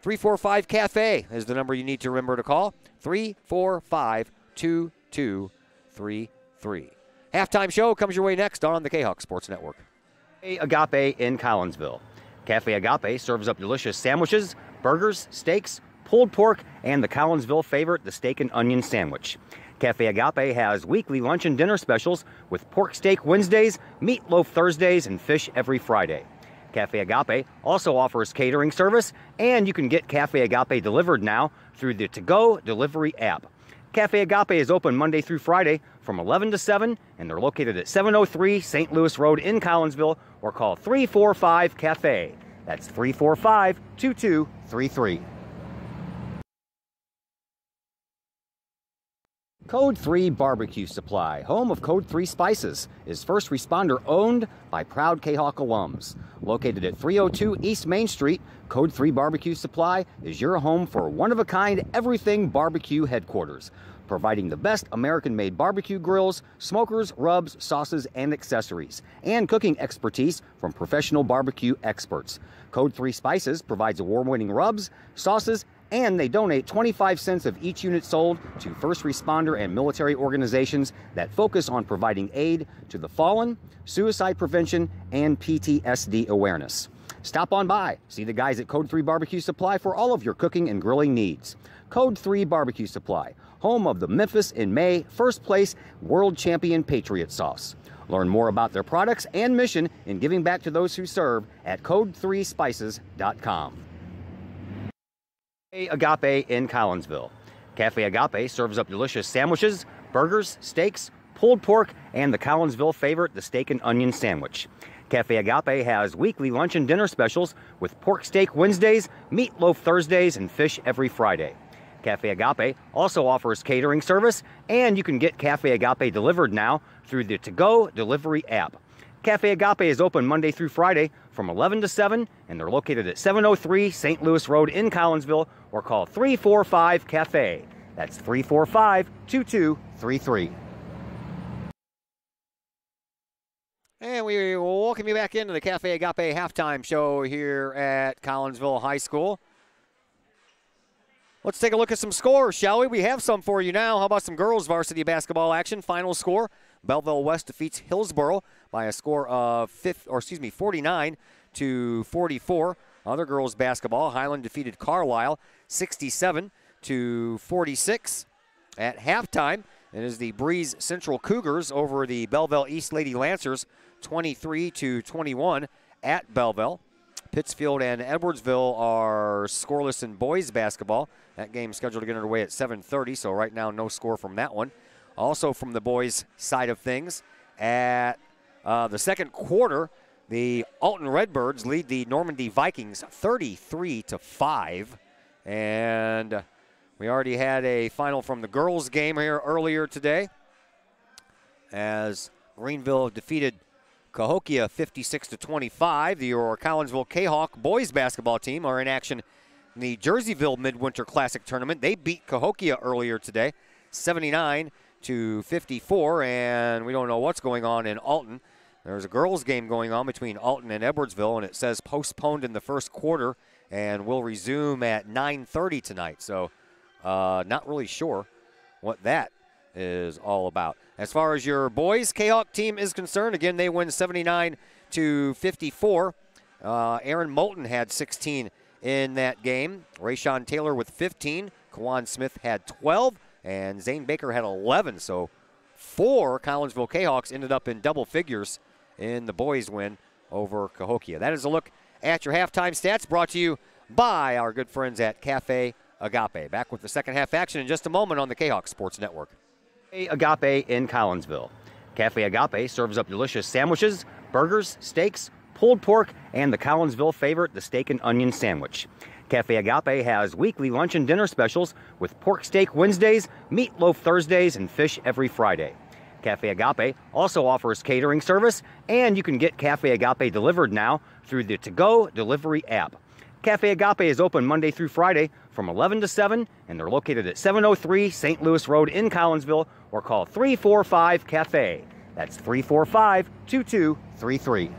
345 Cafe is the number you need to remember to call. 345-2233. Halftime show comes your way next on the Kahok Sports Network. Agape in Collinsville. Cafe Agape serves up delicious sandwiches, burgers, steaks, pulled pork, and the Collinsville favorite, the steak and onion sandwich. Cafe Agape has weekly lunch and dinner specials with pork steak Wednesdays, meatloaf Thursdays, and fish every Friday. Cafe Agape also offers catering service, and you can get Cafe Agape delivered now through the to-go delivery app. Cafe Agape is open Monday through Friday from 11 to 7, and they're located at 703 St. Louis Road in Collinsville, or call 345 Cafe. That's 345-2233. Code 3 Barbecue Supply, home of Code 3 Spices, is first responder owned by proud Kahok alums. Located at 302 East Main Street, Code 3 Barbecue Supply is your home for one-of-a-kind everything barbecue headquarters, providing the best American-made barbecue grills, smokers, rubs, sauces, and accessories, and cooking expertise from professional barbecue experts. Code 3 Spices provides award-winning rubs, sauces, and they donate 25 cents of each unit sold to first responder and military organizations that focus on providing aid to the fallen, suicide prevention, and PTSD awareness. Stop on by, see the guys at Code 3 Barbecue Supply for all of your cooking and grilling needs. Code 3 Barbecue Supply, home of the Memphis in May first place world champion Patriot Sauce. Learn more about their products and mission in giving back to those who serve at code3spices.com. Agape in Collinsville. Cafe Agape serves up delicious sandwiches, burgers, steaks, pulled pork, and the Collinsville favorite, the steak and onion sandwich. Cafe Agape has weekly lunch and dinner specials with pork steak Wednesdays, meatloaf Thursdays, and fish every Friday. Cafe Agape also offers catering service, and you can get Cafe Agape delivered now through the to-go delivery app. Cafe Agape is open Monday through Friday from 11 to 7, and they're located at 703 St. Louis Road in Collinsville, or call 345 Cafe. That's 345-2233. And we welcome you back into the Cafe Agape halftime show here at Collinsville High School. Let's take a look at some scores, shall we? We have some for you now. How about some girls varsity basketball action? Final score, Belleville West defeats Hillsboro by a score of 49-44. Other girls basketball, Highland defeated Carlisle 67-46. At halftime, it is the Breeze Central Cougars over the Belleville East Lady Lancers 23-21 at Belleville. Pittsfield and Edwardsville are scoreless in boys basketball. That game is scheduled to get underway at 7:30, so right now no score from that one. Also from the boys' side of things, at the second quarter, the Alton Redbirds lead the Normandy Vikings 33-5. And we already had a final from the girls' game here earlier today, as Greenville defeated Cahokia 56-25. The Collinsville Kahok boys basketball team are in action in the Jerseyville Midwinter Classic Tournament. They beat Cahokia earlier today, 79-54, and we don't know what's going on in Alton. There's a girls' game going on between Alton and Edwardsville, and it says postponed in the first quarter and will resume at 9:30 tonight. So not really sure what that is all about. As far as your boys Kahok team is concerned, again, they win 79-54. Aaron Moulton had 16 in that game. Rayshawn Taylor with 15. Kawan Smith had 12. And Zane Baker had 11. So 4 Collinsville Kahawks ended up in double figures in the boys' win over Cahokia. That is a look at your halftime stats, brought to you by our good friends at Cafe Agape. Back with the second half action in just a moment on the Kahok Sports Network. Agape in Collinsville. Cafe Agape serves up delicious sandwiches, burgers, steaks, pulled pork, and the Collinsville favorite, the steak and onion sandwich. Cafe Agape has weekly lunch and dinner specials with pork steak Wednesdays, meatloaf Thursdays, and fish every Friday. Cafe Agape also offers catering service, and you can get Cafe Agape delivered now through the to-go delivery app. Cafe Agape is open Monday through Friday from 11 to 7, and they're located at 703 St. Louis Road in Collinsville, or call 345-CAFE. That's 345-2233.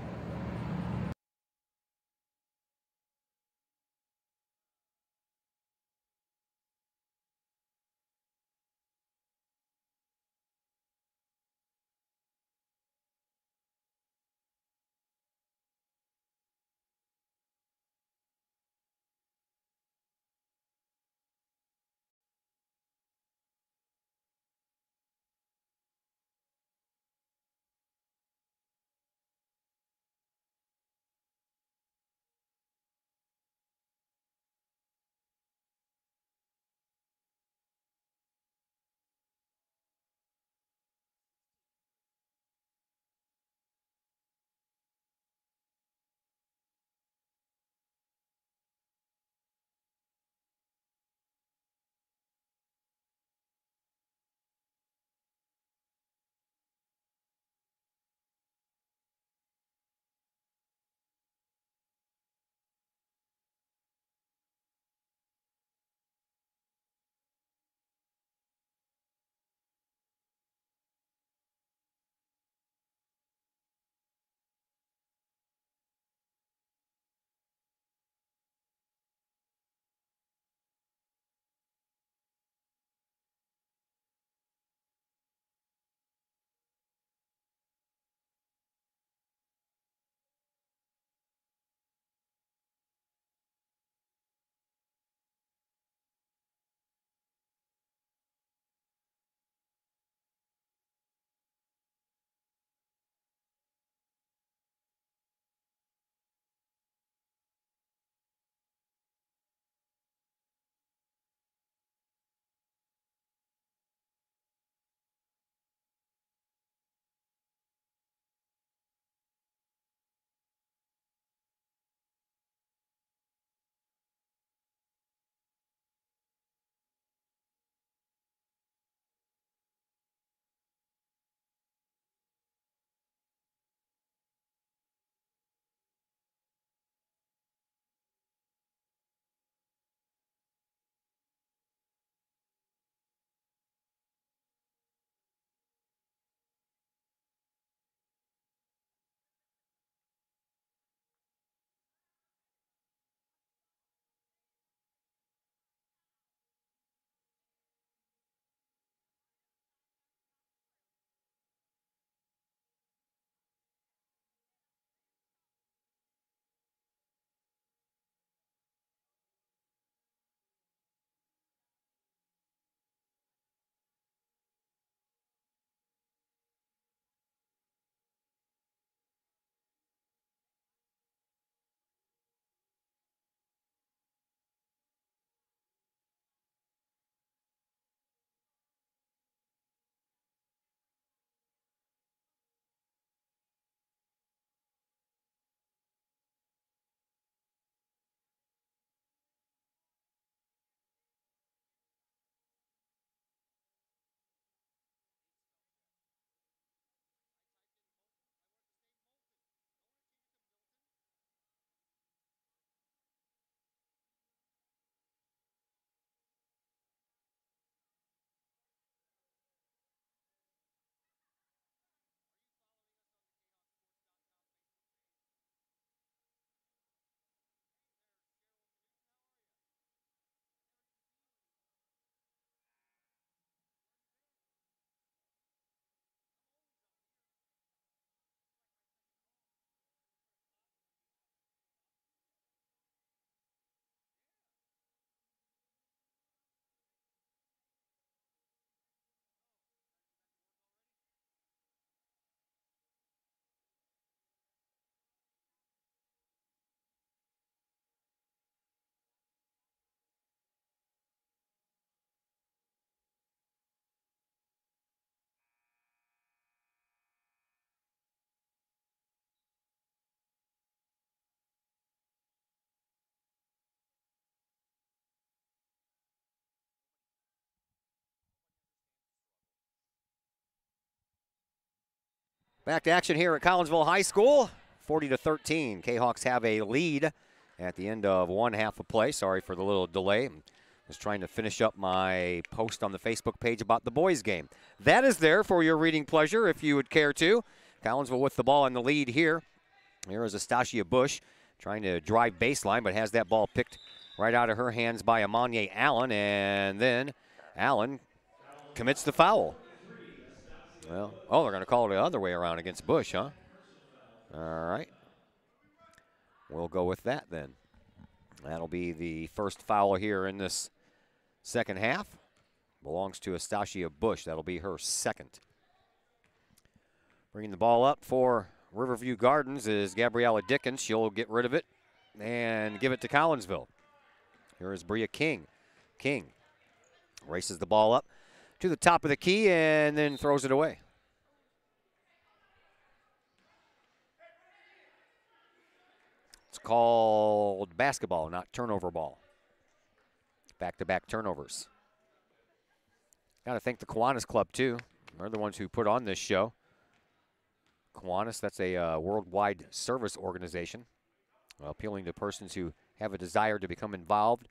Back to action here at Collinsville High School. 40-13. Kahawks have a lead at the end of one half of play. Sorry for the little delay. I was trying to finish up my post on the Facebook page about the boys game. That is there for your reading pleasure if you would care to. Collinsville with the ball in the lead here. Here is Astasia Bush trying to drive baseline, but has that ball picked right out of her hands by Amanya Allen, and then Allen commits the foul. Well, oh, they're going to call it the other way around against Bush, huh? All right. We'll go with that then. That'll be the first foul here in this second half. Belongs to Astasia Bush. That'll be her second. Bringing the ball up for Riverview Gardens is Gabriella Dickens. She'll get rid of it and give it to Collinsville. Here is Bria King. King races the ball up to the top of the key and then throws it away. It's called basketball, not turnover ball. Back-to-back turnovers. Got to thank the Kiwanis Club, too. They're the ones who put on this show. Kiwanis, that's a worldwide service organization, appealing to persons who have a desire to become involved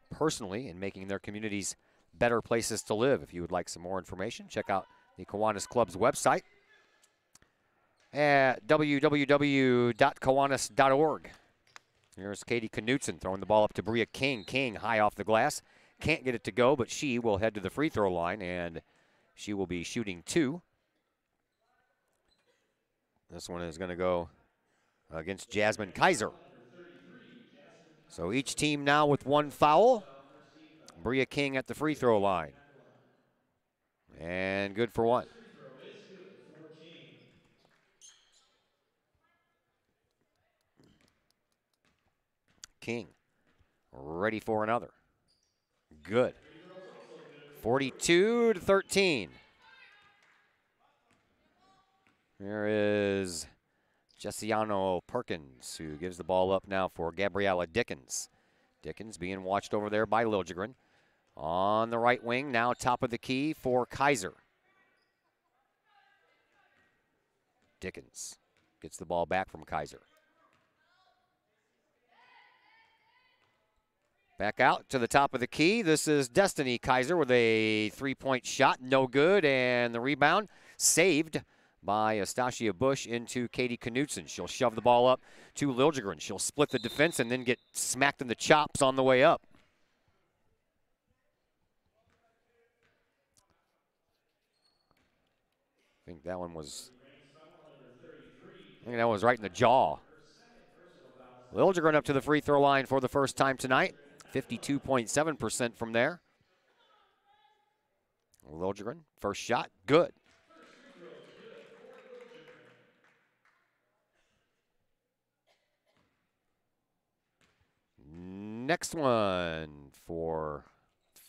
personally in making their communities better places to live. If you would like some more information, check out the Kiwanis Club's website at www.kiwanis.org. Here's Katie Knutson throwing the ball up to Bria King. King high off the glass. Can't get it to go, but she will head to the free throw line, and she will be shooting two. This one is going to go against Jasmine Kaiser. So each team now with one foul. Bria King at the free throw line. And good for one. King ready for another. Good. 42-13. Here is Jessiano Perkins, who gives the ball up now for Gabriella Dickens. Dickens being watched over there by Liljegren. On the right wing, now top of the key for Kaiser. Dickens gets the ball back from Kaiser. Back out to the top of the key. This is Destiny Kaiser with a three-point shot. No good, and the rebound saved by Astasia Bush into Katie Knutson. She'll shove the ball up to Liljegren. She'll split the defense and then get smacked in the chops on the way up. I think that one was, right in the jaw. Liljegren up to the free throw line for the first time tonight. 52.7% from there. Liljegren, first shot, good. Next one for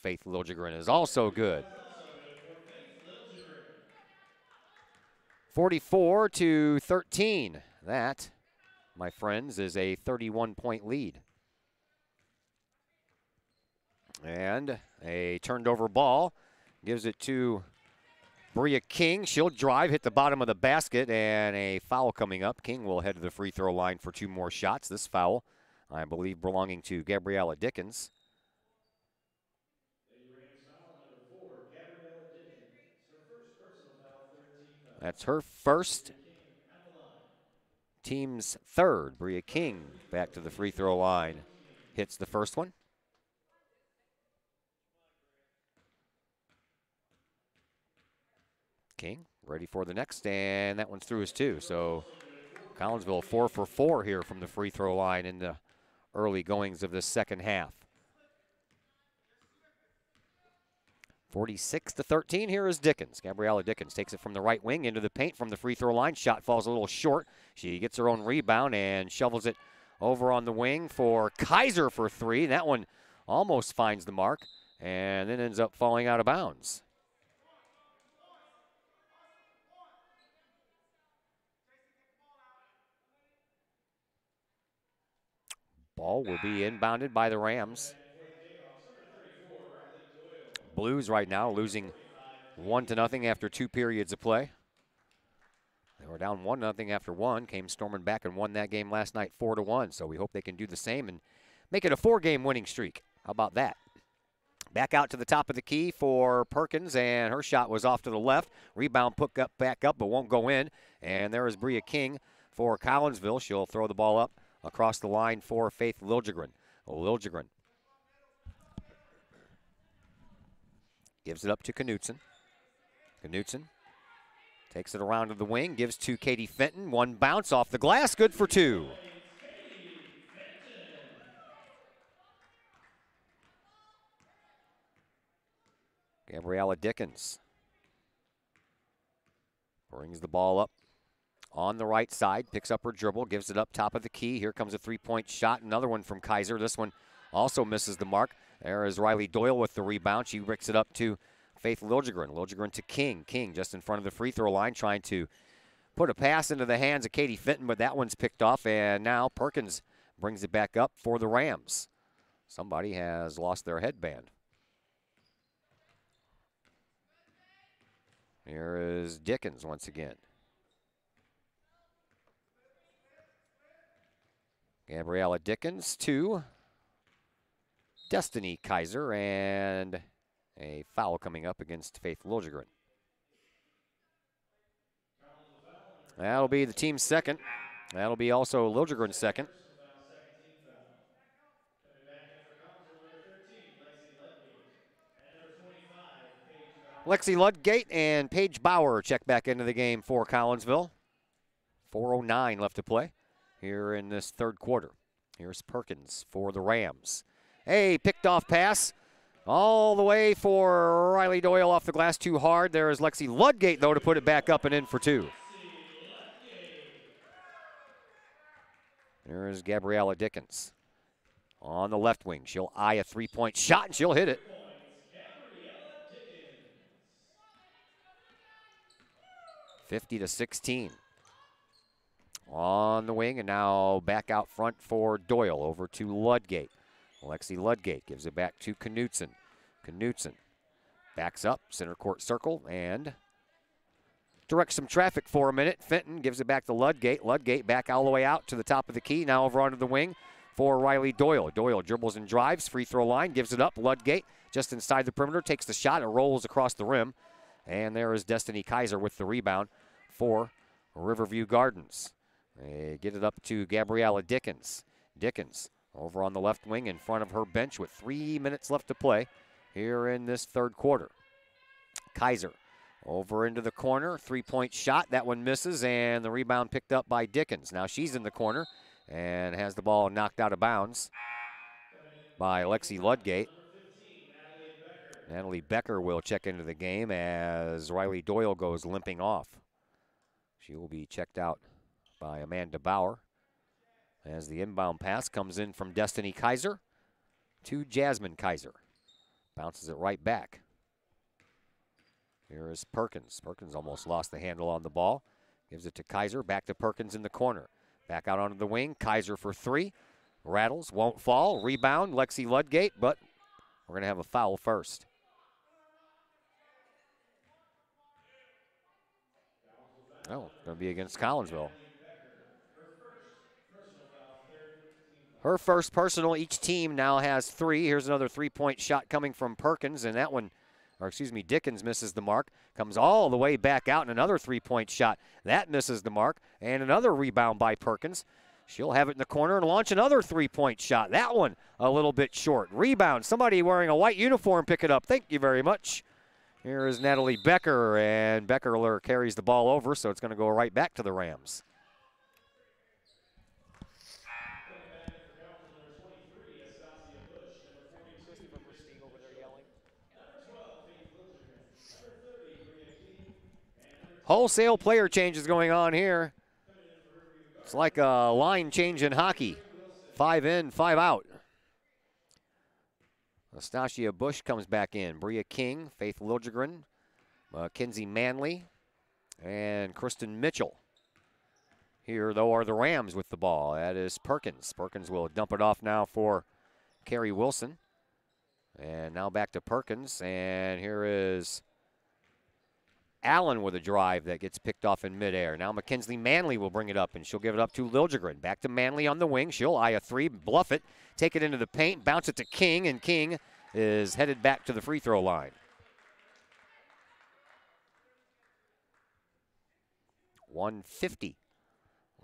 Faith Liljegren is also good. 44-13. That, my friends, is a 31-point lead. And a turned over ball gives it to Bria King. She'll drive, hit the bottom of the basket, and a foul coming up. King will head to the free throw line for two more shots. This foul, I believe, belonging to Gabriella Dickens. That's her first, team's third. Bria King back to the free throw line. Hits the first one. King ready for the next, and that one's through his two. So Collinsville 4 for 4 here from the free throw line in the early goings of this second half. 46-13. Here is Dickens. Gabriella Dickens takes it from the right wing into the paint from the free throw line. Shot falls a little short. She gets her own rebound and shovels it over on the wing for Kaiser for three. That one almost finds the mark and then ends up falling out of bounds. Ball will be inbounded by the Rams. Blues right now losing 1-0 after 2 periods of play. were down 1-0 after one. Came storming back and won that game last night 4-1. So we hope they can do the same and make it a 4-game winning streak. How about that? Back out to the top of the key for Perkins, and her shot was off to the left. Rebound put up back up, but won't go in. And there is Bria King for Collinsville. She'll throw the ball up across the line for Faith Liljegren. Liljegren gives it up to Knutson. Knutson takes it around to the wing, gives to Katie Fenton. One bounce off the glass, good for two. Gabriella Dickens brings the ball up on the right side, picks up her dribble, gives it up top of the key. Here comes a three-point shot, another one from Kaiser. This one also misses the mark. There is Riley Doyle with the rebound. She ricks it up to Faith Liljegren. Liljegren to King. King just in front of the free throw line trying to put a pass into the hands of Katie Fenton, but that one's picked off, and now Perkins brings it back up for the Rams. Somebody has lost their headband. Here is Dickens once again. Gabriella Dickens to Destiny Kaiser, and a foul coming up against Faith Liljegren. That'll be the team's second. That'll be also Liljegren's second. Lexi Ludgate and Paige Bauer check back into the game for Collinsville. 4:09 left to play here in this third quarter. Here's Perkins for the Rams. Hey, picked off pass all the way for Riley Doyle off the glass, too hard. There is Lexi Ludgate, though, to put it back up and in for two. There is Gabriella Dickens on the left wing. She'll eye a three-point shot, and she'll hit it. 50-16. On the wing, and now back out front for Doyle, over to Ludgate. Lexi Ludgate gives it back to Knutson. Knutson backs up, center court circle, and directs some traffic for a minute. Fenton gives it back to Ludgate. Ludgate back all the way out to the top of the key, now over onto the wing for Riley Doyle. Doyle dribbles and drives, free throw line, gives it up. Ludgate just inside the perimeter, takes the shot, and rolls across the rim. And there is Destiny Kaiser with the rebound for Riverview Gardens. They get it up to Gabriella Dickens. Dickens over on the left wing in front of her bench with 3 minutes left to play here in this third quarter. Kaiser over into the corner, three-point shot. That one misses, and the rebound picked up by Dickens. Now she's in the corner and has the ball knocked out of bounds by Lexi Ludgate. Natalie Becker will check into the game as Riley Doyle goes limping off. She will be checked out by Amanda Bauer as the inbound pass comes in from Destiny Kaiser to Jasmine Kaiser. Bounces it right back. Here is Perkins. Perkins almost lost the handle on the ball. Gives it to Kaiser, back to Perkins in the corner. Back out onto the wing, Kaiser for three. Rattles, won't fall. Rebound, Lexi Ludgate, but we're going to have a foul first. Oh, going to be against Collinsville. Her first personal. Each team now has three. Here's another three-point shot coming from Perkins, and that one, or excuse me, Dickens misses the mark. Comes all the way back out, and another three-point shot. That misses the mark, and another rebound by Perkins. She'll have it in the corner and launch another three-point shot. That one a little bit short. Rebound. Somebody wearing a white uniform pick it up. Thank you very much. Here is Natalie Becker, and Becker carries the ball over, so it's going to go right back to the Rams. Wholesale player changes going on here. It's like a line change in hockey. 5 in, 5 out. Nastasia Bush comes back in. Bria King, Faith Liljegren, Kinsey Manley, and Kristen Mitchell. Here, though, are the Rams with the ball. That is Perkins. Perkins will dump it off now for Carrie Wilson. And now back to Perkins. And here is Allen with a drive that gets picked off in midair. Now Mackenzie Manley will bring it up, and she'll give it up to Liljegren. Back to Manley on the wing. She'll eye a three, bluff it, take it into the paint, bounce it to King, and King is headed back to the free throw line. 1:50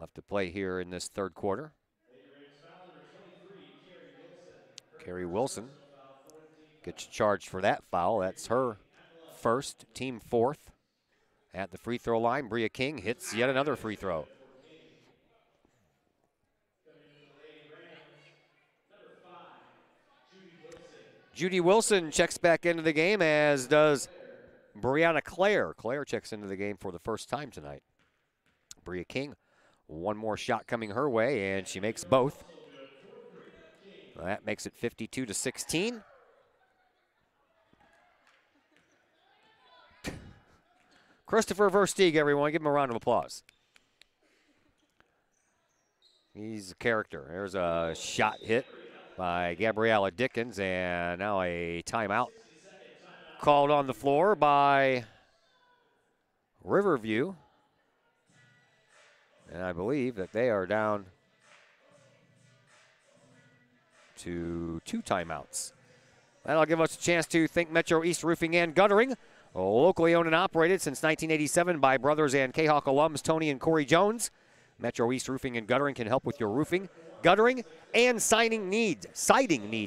left to play here in this third quarter. Carrie Wilson gets charged for that foul. That's her first, team fourth. At the free throw line, Bria King hits yet another free throw. Judy Wilson checks back into the game, as does Brianna Clare. Clare checks into the game for the first time tonight. Bria King, one more shot coming her way, and she makes both. That makes it 52-16. Christopher Versteeg, everyone. Give him a round of applause. He's a character. There's a shot hit by Gabriella Dickens, and now a timeout called on the floor by Riverview. And I believe that they are down to 2 timeouts. That'll give us a chance to thank Metro East Roofing and Guttering. Locally owned and operated since 1987 by brothers and Kahok alums Tony and Corey Jones. Metro East Roofing and Guttering can help with your roofing, guttering, and siding needs,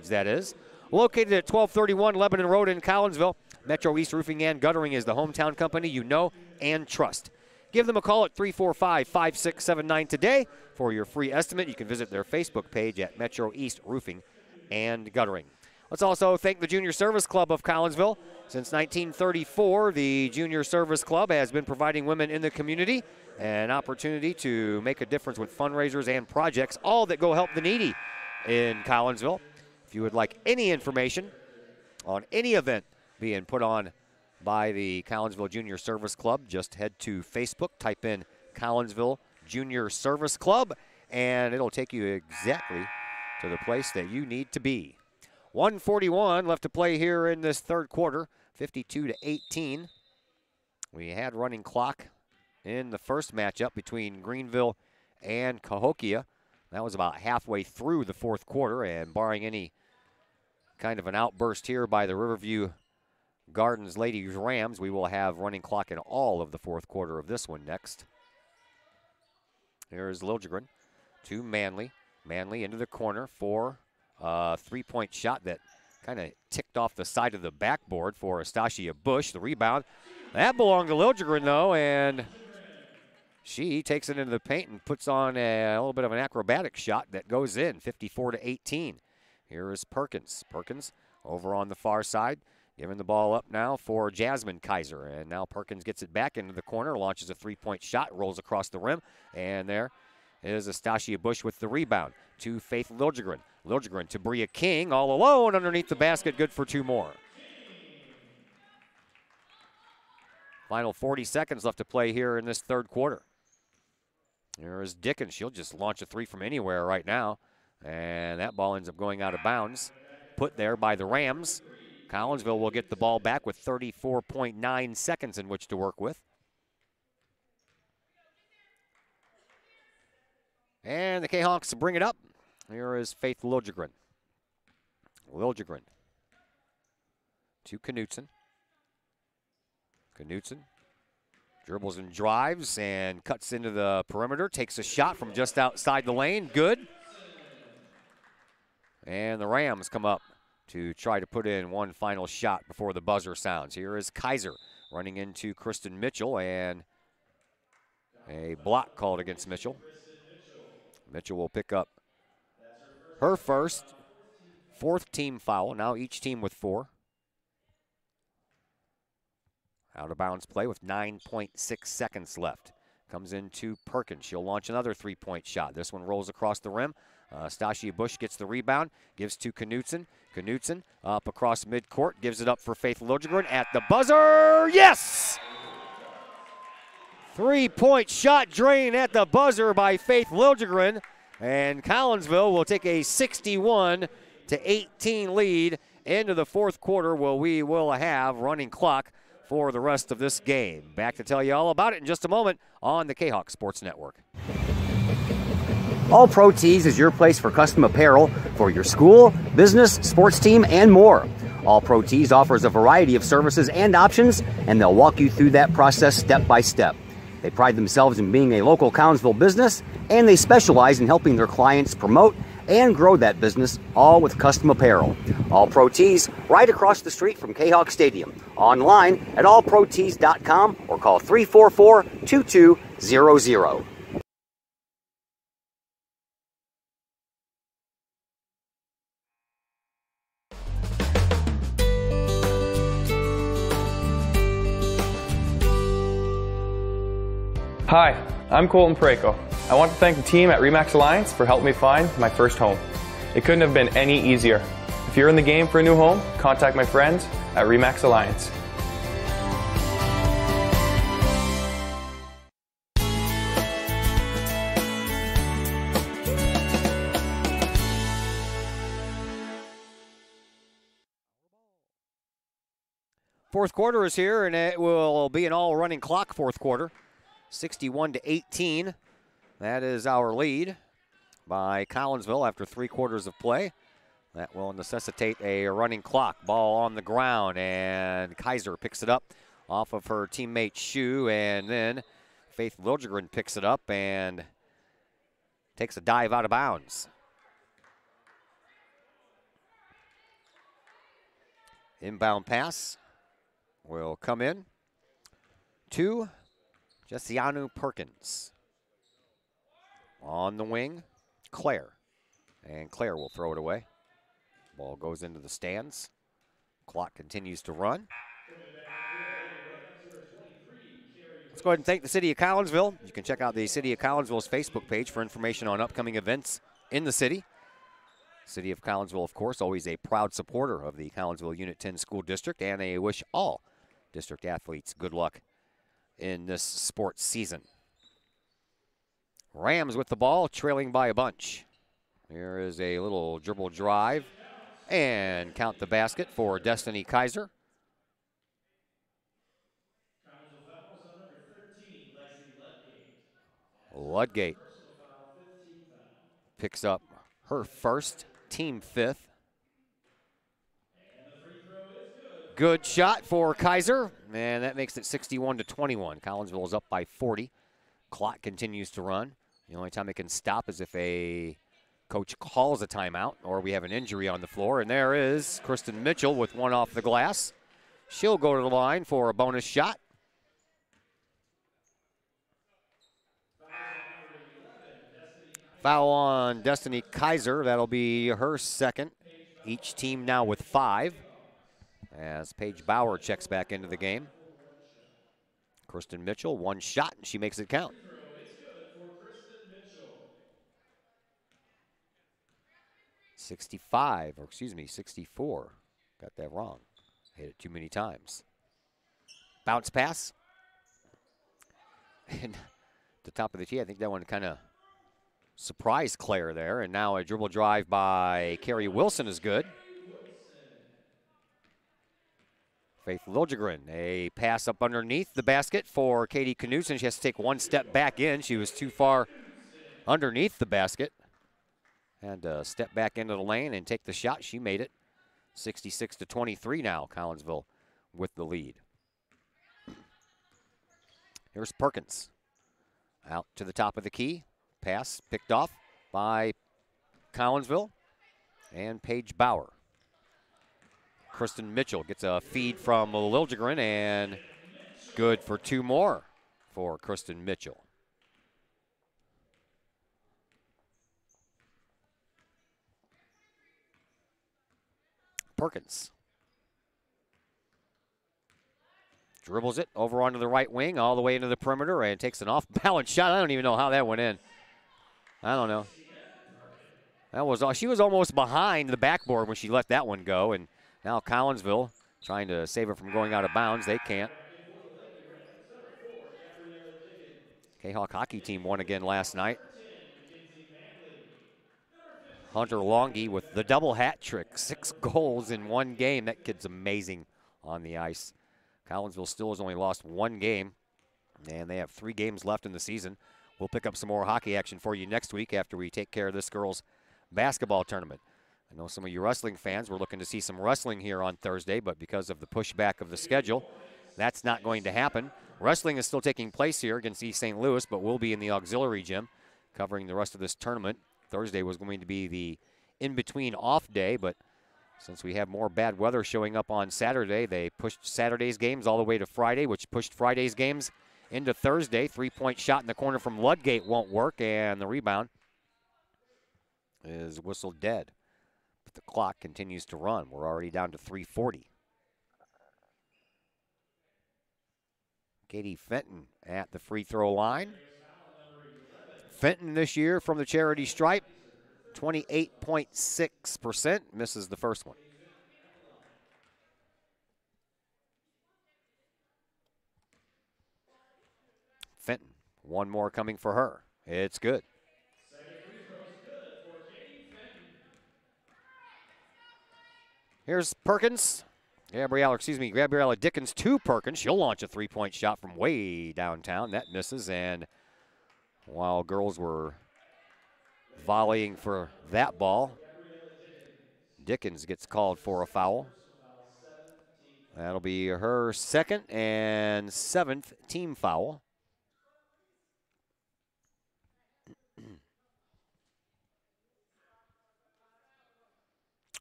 that is. Located at 1231 Lebanon Road in Collinsville, Metro East Roofing and Guttering is the hometown company you know and trust. Give them a call at 345-5679 today for your free estimate. You can visit their Facebook page at Metro East Roofing and Guttering. Let's also thank the Junior Service Club of Collinsville. Since 1934, the Junior Service Club has been providing women in the community an opportunity to make a difference with fundraisers and projects, all that go help the needy in Collinsville. If you would like any information on any event being put on by the Collinsville Junior Service Club, just head to Facebook, type in Collinsville Junior Service Club, and it'll take you exactly to the place that you need to be. 1:41 left to play here in this third quarter, 52-18. We had running clock in the first matchup between Greenville and Cahokia. That was about halfway through the fourth quarter, and barring any kind of an outburst here by the Riverview Gardens Ladies Rams, we will have running clock in all of the fourth quarter of this one next. Here's Liljegren to Manley. Manley into the corner for a three-point shot that kind of ticked off the side of the backboard for Astasia Bush. The rebound, that belonged to Liljegren, though, and she takes it into the paint and puts on a little bit of an acrobatic shot that goes in, 54-18. Here is Perkins. Perkins over on the far side, giving the ball up now for Jasmine Kaiser. And now Perkins gets it back into the corner, launches a three-point shot, rolls across the rim, and there is Astasia Bush with the rebound to Faith Liljegren. Liljegren to Bria King, all alone underneath the basket, good for 2 more. Final 40 seconds left to play here in this third quarter. Here is Dickens. She'll just launch a three from anywhere right now, and that ball ends up going out of bounds. Put there by the Rams. Collinsville will get the ball back with 34.9 seconds in which to work with. And the Kahawks bring it up. Here is Faith Liljegren. Liljegren to Knutson. Knutson dribbles and drives and cuts into the perimeter. Takes a shot from just outside the lane. Good. And the Rams come up to try to put in one final shot before the buzzer sounds. Here is Kaiser running into Kristen Mitchell, and a block called against Mitchell. Mitchell will pick up her fourth team foul. Now each team with 4. Out of bounds play with 9.6 seconds left. Comes into Perkins. She'll launch another three-point shot. This one rolls across the rim. Stacia Bush gets the rebound, gives to Knutson. Knutson up across midcourt, gives it up for Faith Liljegren at the buzzer. Yes! 3-point shot drain at the buzzer by Faith Liljegren. And Collinsville will take a 61-18 lead into the fourth quarter, where we will have running clock for the rest of this game. Back to tell you all about it in just a moment on the Kahok Sports Network. All Pro Tees is your place for custom apparel for your school, business, sports team, and more. All Pro Tees offers a variety of services and options, and they'll walk you through that process step by step. They pride themselves in being a local Collinsville business, and they specialize in helping their clients promote and grow that business, all with custom apparel. All Pro Tees, right across the street from Kahok Stadium. Online at allprotees.com or call 344-2200. Hi, I'm Colton Pareko. I want to thank the team at RE/MAX Alliance for helping me find my first home. It couldn't have been any easier. If you're in the game for a new home, contact my friends at RE/MAX Alliance. Fourth quarter is here, and it will be an all-running clock fourth quarter. 61-18. That is our lead by Collinsville after 3 quarters of play. That will necessitate a running clock. Ball on the ground, and Kaiser picks it up off of her teammate's shoe, and then Faith Liljegren picks it up and takes a dive out of bounds. Inbound pass will come in to Jessianu Perkins. On the wing, Claire. And Claire will throw it away. Ball goes into the stands. Clock continues to run. Let's go ahead and thank the City of Collinsville. You can check out the City of Collinsville's Facebook page for information on upcoming events in the city. City of Collinsville, of course, always a proud supporter of the Collinsville Unit 10 School District, and they wish all district athletes good luck in this sports season. Rams with the ball, trailing by a bunch. Here is a little dribble drive, and count the basket for Destiny Kaiser. Ludgate picks up her first, team fifth. Good shot for Kaiser, and that makes it 61-21. Collinsville is up by 40. Clock continues to run. The only time it can stop is if a coach calls a timeout or we have an injury on the floor. And there is Kristen Mitchell with one off the glass. She'll go to the line for a bonus shot. Foul on Destiny Kaiser. That'll be her second. Each team now with 5. As Paige Bauer checks back into the game. Kristen Mitchell, one shot, and she makes it count. 64. Got that wrong. Hit it too many times. Bounce pass. And the top of the tee, I think that one kind of surprised Claire there. And now a dribble drive by Carrie Wilson is good. Faith Liljegren, a pass up underneath the basket for Katie Knudsen. She has to take one step back in. She was too far underneath the basket. Had to step back into the lane and take the shot. She made it. 66-23 now, Collinsville with the lead. Here's Perkins. Out to the top of the key. Pass picked off by Collinsville and Paige Bauer. Kristen Mitchell gets a feed from Liljegren, and good for 2 more for Kristen Mitchell. Perkins dribbles it over onto the right wing, all the way into the perimeter, and takes an off-balance shot. I don't even know how that went in. I don't know. She was almost behind the backboard when she let that one go, and now Collinsville trying to save it from going out of bounds. They can't. Kahok hockey team won again last night. Hunter Longy with the double hat trick. 6 goals in one game. That kid's amazing on the ice. Collinsville still has only lost 1 game, and they have 3 games left in the season. We'll pick up some more hockey action for you next week after we take care of this girls' basketball tournament. I know some of you wrestling fans were looking to see some wrestling here on Thursday, but because of the pushback of the schedule, that's not going to happen. Wrestling is still taking place here against East St. Louis, but we'll be in the auxiliary gym covering the rest of this tournament. Thursday was going to be the in-between off day, but since we have more bad weather showing up on Saturday, they pushed Saturday's games all the way to Friday, which pushed Friday's games into Thursday. 3-point shot in the corner from Ludgate won't work, and the rebound is whistled dead. But the clock continues to run. We're already down to 3:40. Katie Fenton at the free throw line. Fenton this year from the charity stripe, 28.6%, misses the first one. Fenton, one more coming for her. It's good. Here's Perkins. Gabriella Dickens to Perkins. She'll launch a 3-point shot from way downtown. That misses, and while girls were volleying for that ball, Dickens gets called for a foul. That'll be her 2nd and 7th team foul.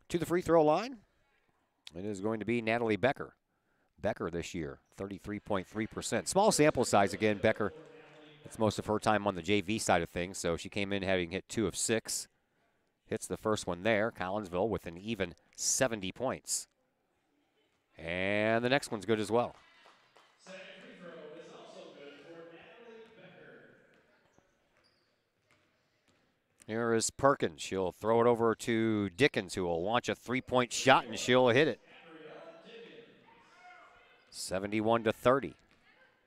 To the free throw line, it is going to be Natalie Becker. Becker this year, 33.3%. Small sample size again. Becker, it's most of her time on the JV side of things, so she came in having hit 2 of 6. Hits the first one there. Collinsville with an even 70 points. And the next one's good as well. Second free throw is also good for Natalie Becker. Here is Perkins. She'll throw it over to Dickens, who will launch a 3-point shot, and she'll hit it. 71-30.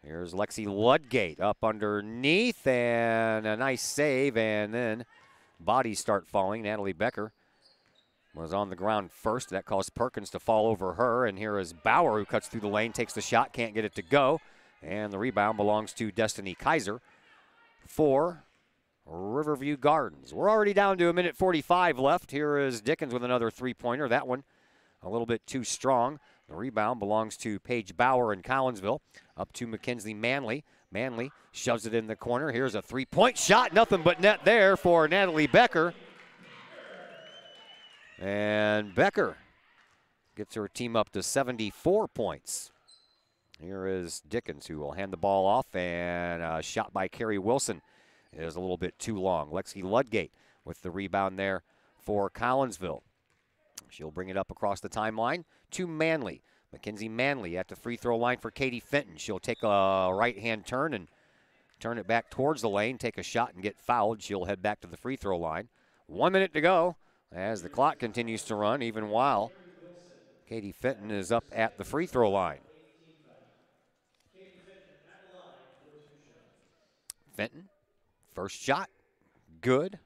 Here's Lexi Ludgate up underneath, and a nice save, and then bodies start falling. Natalie Becker was on the ground first. That caused Perkins to fall over her, and here is Bauer, who cuts through the lane, takes the shot, can't get it to go, and the rebound belongs to Destiny Kaiser for Riverview Gardens. We're already down to 1:45 left. Here is Dickens with another 3-pointer. That one a little bit too strong. The rebound belongs to Paige Bauer in Collinsville. Up to Mackenzie Manley. Manley shoves it in the corner. Here's a 3-point shot. Nothing but net there for Natalie Becker. And Becker gets her team up to 74 points. Here is Dickens, who will hand the ball off, and a shot by Carrie Wilson is a little bit too long. Lexi Ludgate with the rebound there for Collinsville. She'll bring it up across the timeline to Manley. Mackenzie Manley at the free throw line for Katie Fenton. She'll take a right-hand turn and turn it back towards the lane, take a shot and get fouled. She'll head back to the free throw line. 1 minute to go as the clock continues to run, even while Katie Fenton is up at the free throw line. Fenton, first shot, good.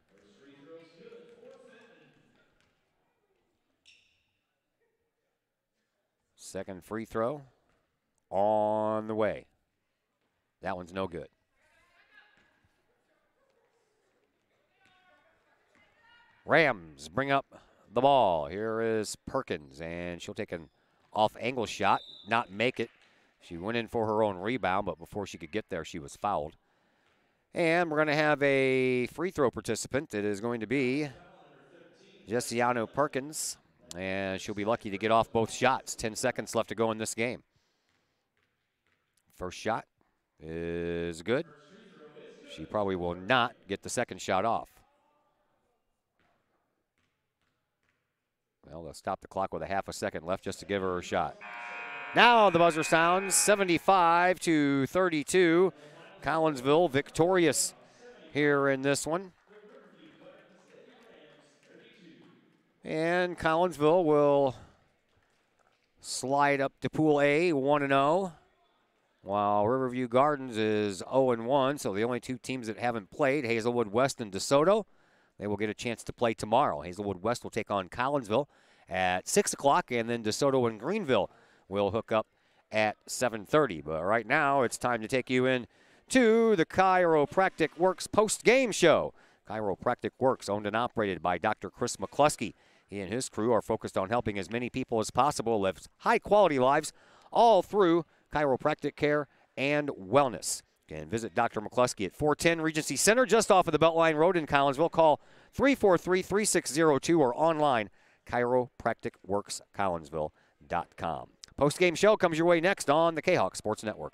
Second free throw on the way. That one's no good. Rams bring up the ball. Here is Perkins, and she'll take an off-angle shot, not make it. She went in for her own rebound, but before she could get there, she was fouled. And we're going to have a free throw participant. It is going to be Jessiano Perkins, and she'll be lucky to get off both shots. 10 seconds left to go in this game. First shot is good. She probably will not get the second shot off. Well, they'll stop the clock with a half a second left just to give her a shot. Now the buzzer sounds, 75-32. Collinsville victorious here in this one. And Collinsville will slide up to Pool A, 1-0, while Riverview Gardens is 0-1. So the only two teams that haven't played, Hazelwood West and DeSoto, they will get a chance to play tomorrow. Hazelwood West will take on Collinsville at 6 o'clock, and then DeSoto and Greenville will hook up at 7:30. But right now, it's time to take you in to the Chiropractic Works post-game show. Chiropractic Works, owned and operated by Dr. Chris McCluskey. He and his crew are focused on helping as many people as possible live high-quality lives all through chiropractic care and wellness. You can visit Dr. McCluskey at 410 Regency Center, just off of the Beltline Road in Collinsville. Call 343-3602 or online, chiropracticworkscollinsville.com. Post-game show comes your way next on the Kahok Sports Network.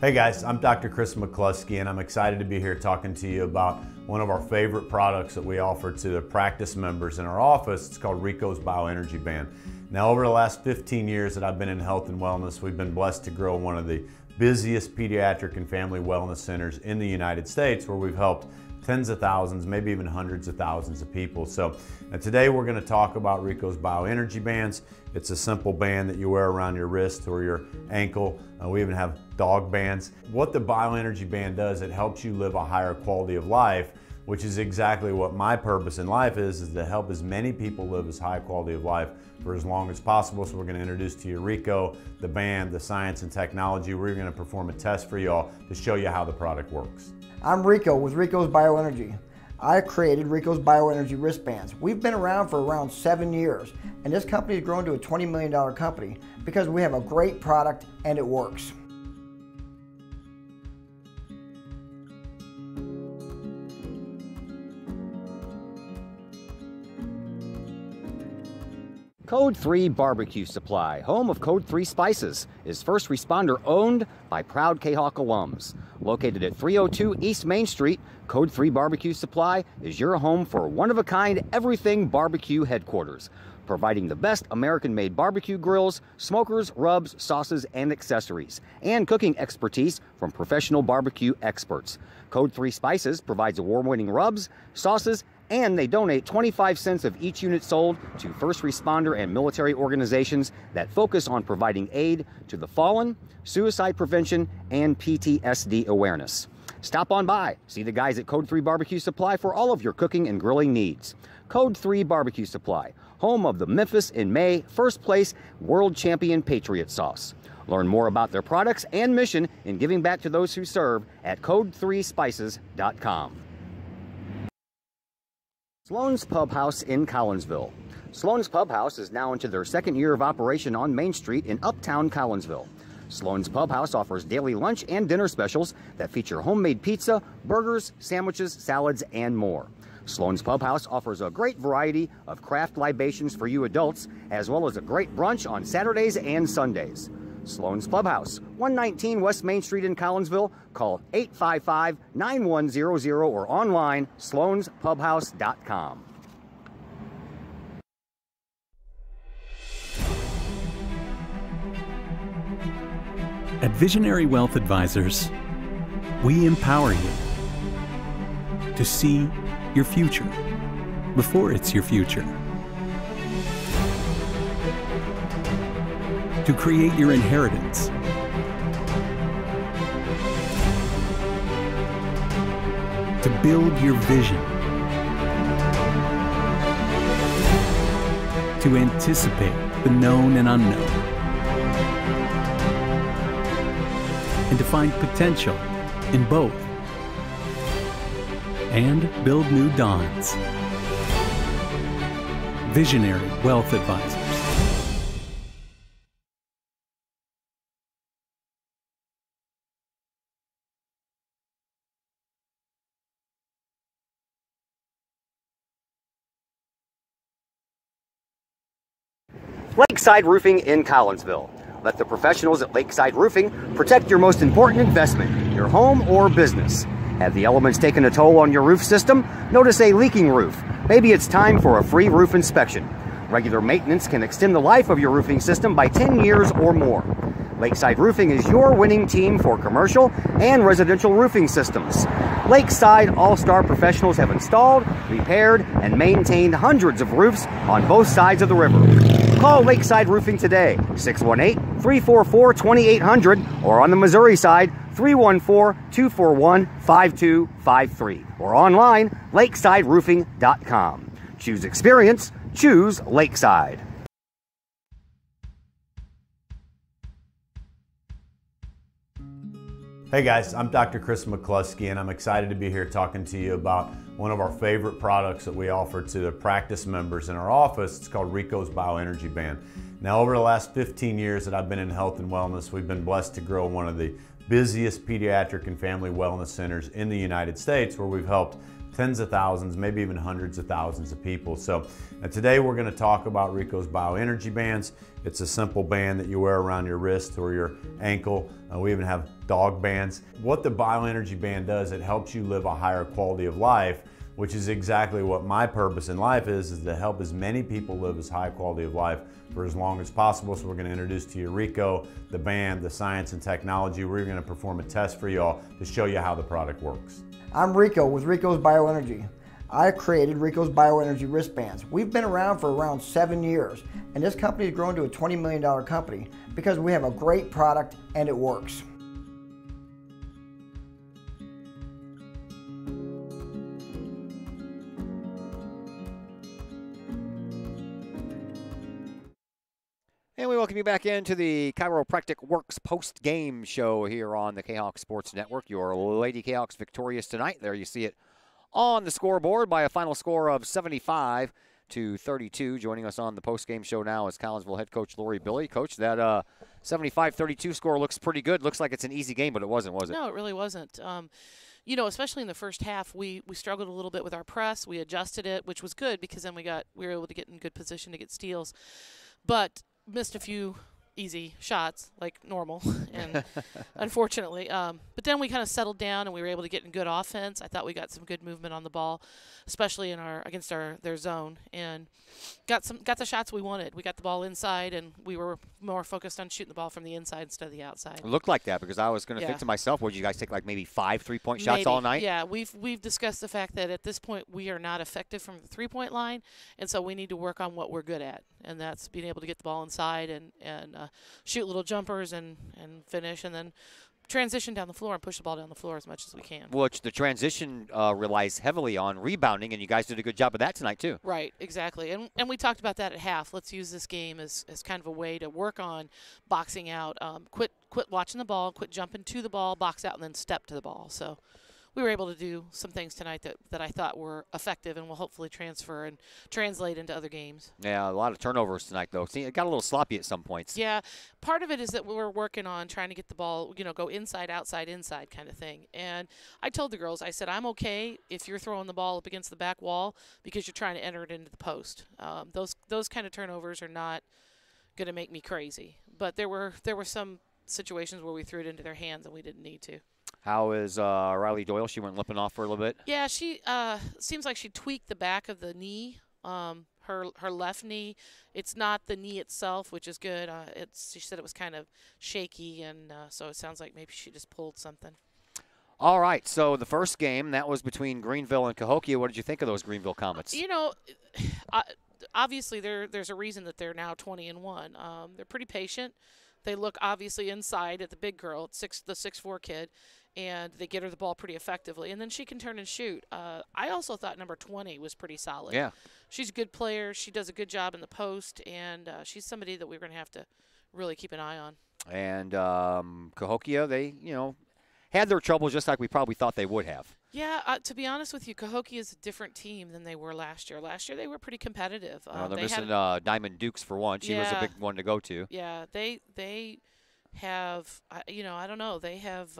Hey guys, I'm Dr. Chris McCluskey, and I'm excited to be here talking to you about one of our favorite products that we offer to the practice members in our office. It's called Rico's Bioenergy Band. Now, over the last 15 years that I've been in health and wellness, we've been blessed to grow one of the busiest pediatric and family wellness centers in the United States, where we've helped tens of thousands, maybe even hundreds of thousands of people. So today we're going to talk about Rico's Bioenergy Bands. It's a simple band that you wear around your wrist or your ankle. We even have dog bands. What the Bioenergy Band does, it helps you live a higher quality of life, which is exactly what my purpose in life is to help as many people live as high quality of life for as long as possible. So we're going to introduce to you Rico, the band, the science and technology. We're going to perform a test for y'all to show you how the product works. I'm Rico with Rico's Bioenergy. I created Rico's Bioenergy wristbands. We've been around for around 7 years, and this company has grown to a $20 million company because we have a great product and it works. Code 3 Barbecue Supply, home of Code 3 Spices, is first responder owned by proud Kahok alums. Located at 302 East Main Street, Code 3 Barbecue Supply is your home for one-of-a-kind everything barbecue headquarters, providing the best American-made barbecue grills, smokers, rubs, sauces, and accessories, and cooking expertise from professional barbecue experts. Code 3 Spices provides award-winning rubs, sauces, and they donate 25 cents of each unit sold to first responder and military organizations that focus on providing aid to the fallen, suicide prevention, and PTSD awareness. Stop on by, see the guys at Code 3 Barbecue Supply for all of your cooking and grilling needs. Code 3 Barbecue Supply, home of the Memphis in May first place world champion Patriot Sauce. Learn more about their products and mission in giving back to those who serve at code3spices.com. Sloan's Pub House in Collinsville. Sloan's Pub House is now into their second year of operation on Main Street in Uptown Collinsville. Sloan's Pub House offers daily lunch and dinner specials that feature homemade pizza, burgers, sandwiches, salads, and more. Sloan's Pub House offers a great variety of craft libations for you adults, as well as a great brunch on Saturdays and Sundays. Sloan's Pub House, 119 West Main Street in Collinsville. Call 855-9100 or online, sloanspubhouse.com. At Visionary Wealth Advisors, we empower you to see your future before it's your future, to create your inheritance, to build your vision, to anticipate the known and unknown, and to find potential in both, and build new dawns. Visionary Wealth Advisors. Lakeside Roofing in Collinsville. Let the professionals at Lakeside Roofing protect your most important investment, your home or business. Have the elements taken a toll on your roof system? Notice a leaking roof? Maybe it's time for a free roof inspection. Regular maintenance can extend the life of your roofing system by 10 years or more. Lakeside Roofing is your winning team for commercial and residential roofing systems. Lakeside All-Star professionals have installed, repaired, and maintained hundreds of roofs on both sides of the river. Call Lakeside Roofing today, 618-344-2800, or on the Missouri side, 314-241-5253, or online, lakesideroofing.com. Choose experience, choose Lakeside. Hey guys, I'm Dr. Chris McCluskey, and I'm excited to be here talking to you about one of our favorite products that we offer to the practice members in our office. It's called Rico's Bioenergy Band. Now, over the last 15 years that I've been in health and wellness, we've been blessed to grow one of the busiest pediatric and family wellness centers in the United States, where we've helped tens of thousands, maybe even hundreds of thousands of people. So today we're going to talk about Rico's Bioenergy Bands. It's a simple band that you wear around your wrist or your ankle. We even have dog bands. What the Bioenergy Band does, it helps you live a higher quality of life, which is exactly what my purpose in life is to help as many people live as high quality of life for as long as possible. So we're going to introduce to you Rico, the band, the science and technology. We're going to perform a test for y'all to show you how the product works. I'm Rico with Rico's Bioenergy. I created Rico's Bioenergy wristbands. We've been around for around 7 years, and this company has grown to a $20 million company because we have a great product and it works. And we welcome you back into the Chiropractic Works post-game show here on the Kahok Sports Network. Your Lady Kahoks victorious tonight. There you see it on the scoreboard by a final score of 75-32. Joining us on the post-game show now is Collinsville head coach Lori Billy. Coach, that 75-32 score looks pretty good. Looks like it's an easy game, but it wasn't, was it? No, it really wasn't. You know, especially in the first half, we struggled a little bit with our press. We adjusted it, which was good because then we were able to get in good position to get steals. But missed a few easy shots like normal, and unfortunately. But then we kind of settled down and we were able to get in good offense. I thought we got some good movement on the ball, especially in against their zone, and got the shots we wanted. We got the ball inside, and we were more focused on shooting the ball from the inside instead of the outside. It looked like that because I was going to think to myself, would you guys take like maybe 5 3-point shots all night? Yeah, we've discussed the fact that at this point we are not effective from the 3-point line, and so we need to work on what we're good at, and that's being able to get the ball inside and shoot little jumpers and finish, and then transition down the floor and push the ball down the floor as much as we can. Which the transition relies heavily on rebounding, and you guys did a good job of that tonight too. Right, exactly. And we talked about that at half. Let's use this game as kind of a way to work on boxing out. Quit watching the ball, quit jumping to the ball, box out, and then step to the ball. So we were able to do some things tonight that I thought were effective and will hopefully transfer and translate into other games. Yeah, a lot of turnovers tonight, though. See, it got a little sloppy at some points. Yeah, part of it is that we're working on trying to get the ball, go inside, outside, inside kind of thing. And I told the girls, I said, I'm okay if you're throwing the ball up against the back wall because you're trying to enter it into the post. Those kind of turnovers are not going to make me crazy. But there were some situations where we threw it into their hands and we didn't need to. How is Riley Doyle? She went limping off for a little bit. Yeah, she seems like she tweaked the back of the knee, her left knee. It's not the knee itself, which is good. She said it was kind of shaky, and so it sounds like maybe she just pulled something. All right, so the first game, that was between Greenville and Cahokia. What did you think of those Greenville Comets? Obviously there's a reason that they're now 20-1. They're pretty patient. They look obviously inside at the big girl, the 6'4" kid, and they get her the ball pretty effectively. And then she can turn and shoot. I also thought number 20 was pretty solid. Yeah. She's a good player. She does a good job in the post, and she's somebody that we're going to have to really keep an eye on. And Cahokia, they, had their troubles just like we probably thought they would have. Yeah, to be honest with you, Cahokia is a different team than they were last year. Last year they were pretty competitive. They're missing Diamond Dukes for one. She was a big one to go to. Yeah, they have, I don't know, they have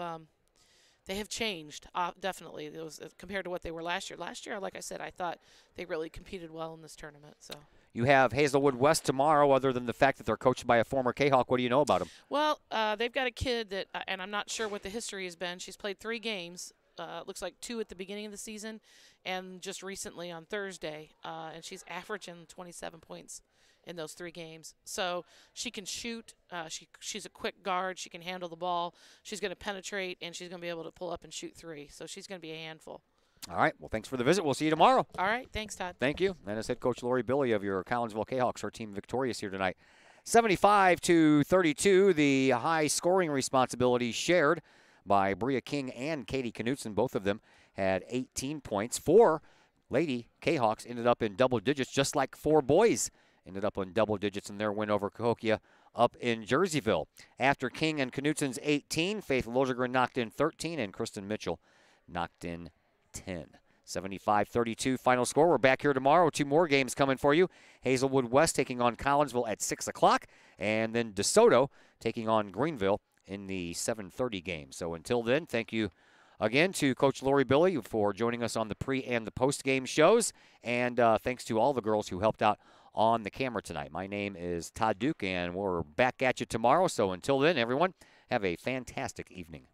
changed definitely. It was compared to what they were last year. Last year, like I said, I thought they really competed well in this tournament. So. You have Hazelwood West tomorrow. Other than the fact that they're coached by a former Kahok, what do you know about them? Well, they've got a kid that, and I'm not sure what the history has been. She's played 3 games. Looks like 2 at the beginning of the season, and just recently on Thursday. And she's averaging 27 points in those 3 games. So she can shoot. She's a quick guard. She can handle the ball. She's going to penetrate, and she's going to be able to pull up and shoot 3. So she's going to be a handful. All right. Well, thanks for the visit. We'll see you tomorrow. All right. Thanks, Todd. Thank you. And as head coach Lori Billy of your Collinsville Kahawks, her team victorious here tonight. 75-32, the high scoring responsibility shared by Bria King and Katie Knutson. Both of them had 18 points. 4 Lady Kahawks ended up in double digits, just like 4 boys ended up in double digits in their win over Cahokia up in Jerseyville. After King and Knutsen's 18, Faith Lozegren knocked in 13, and Kristen Mitchell knocked in 10. 75-32 final score. We're back here tomorrow. 2 more games coming for you. Hazelwood West taking on Collinsville at 6 o'clock, and then DeSoto taking on Greenville in the 7:30 game. So until then, thank you again to Coach Lori Billy for joining us on the pre and the post game shows, and thanks to all the girls who helped out on the camera tonight. My name is Todd Duke, and we're back at you tomorrow. So until then, everyone, have a fantastic evening.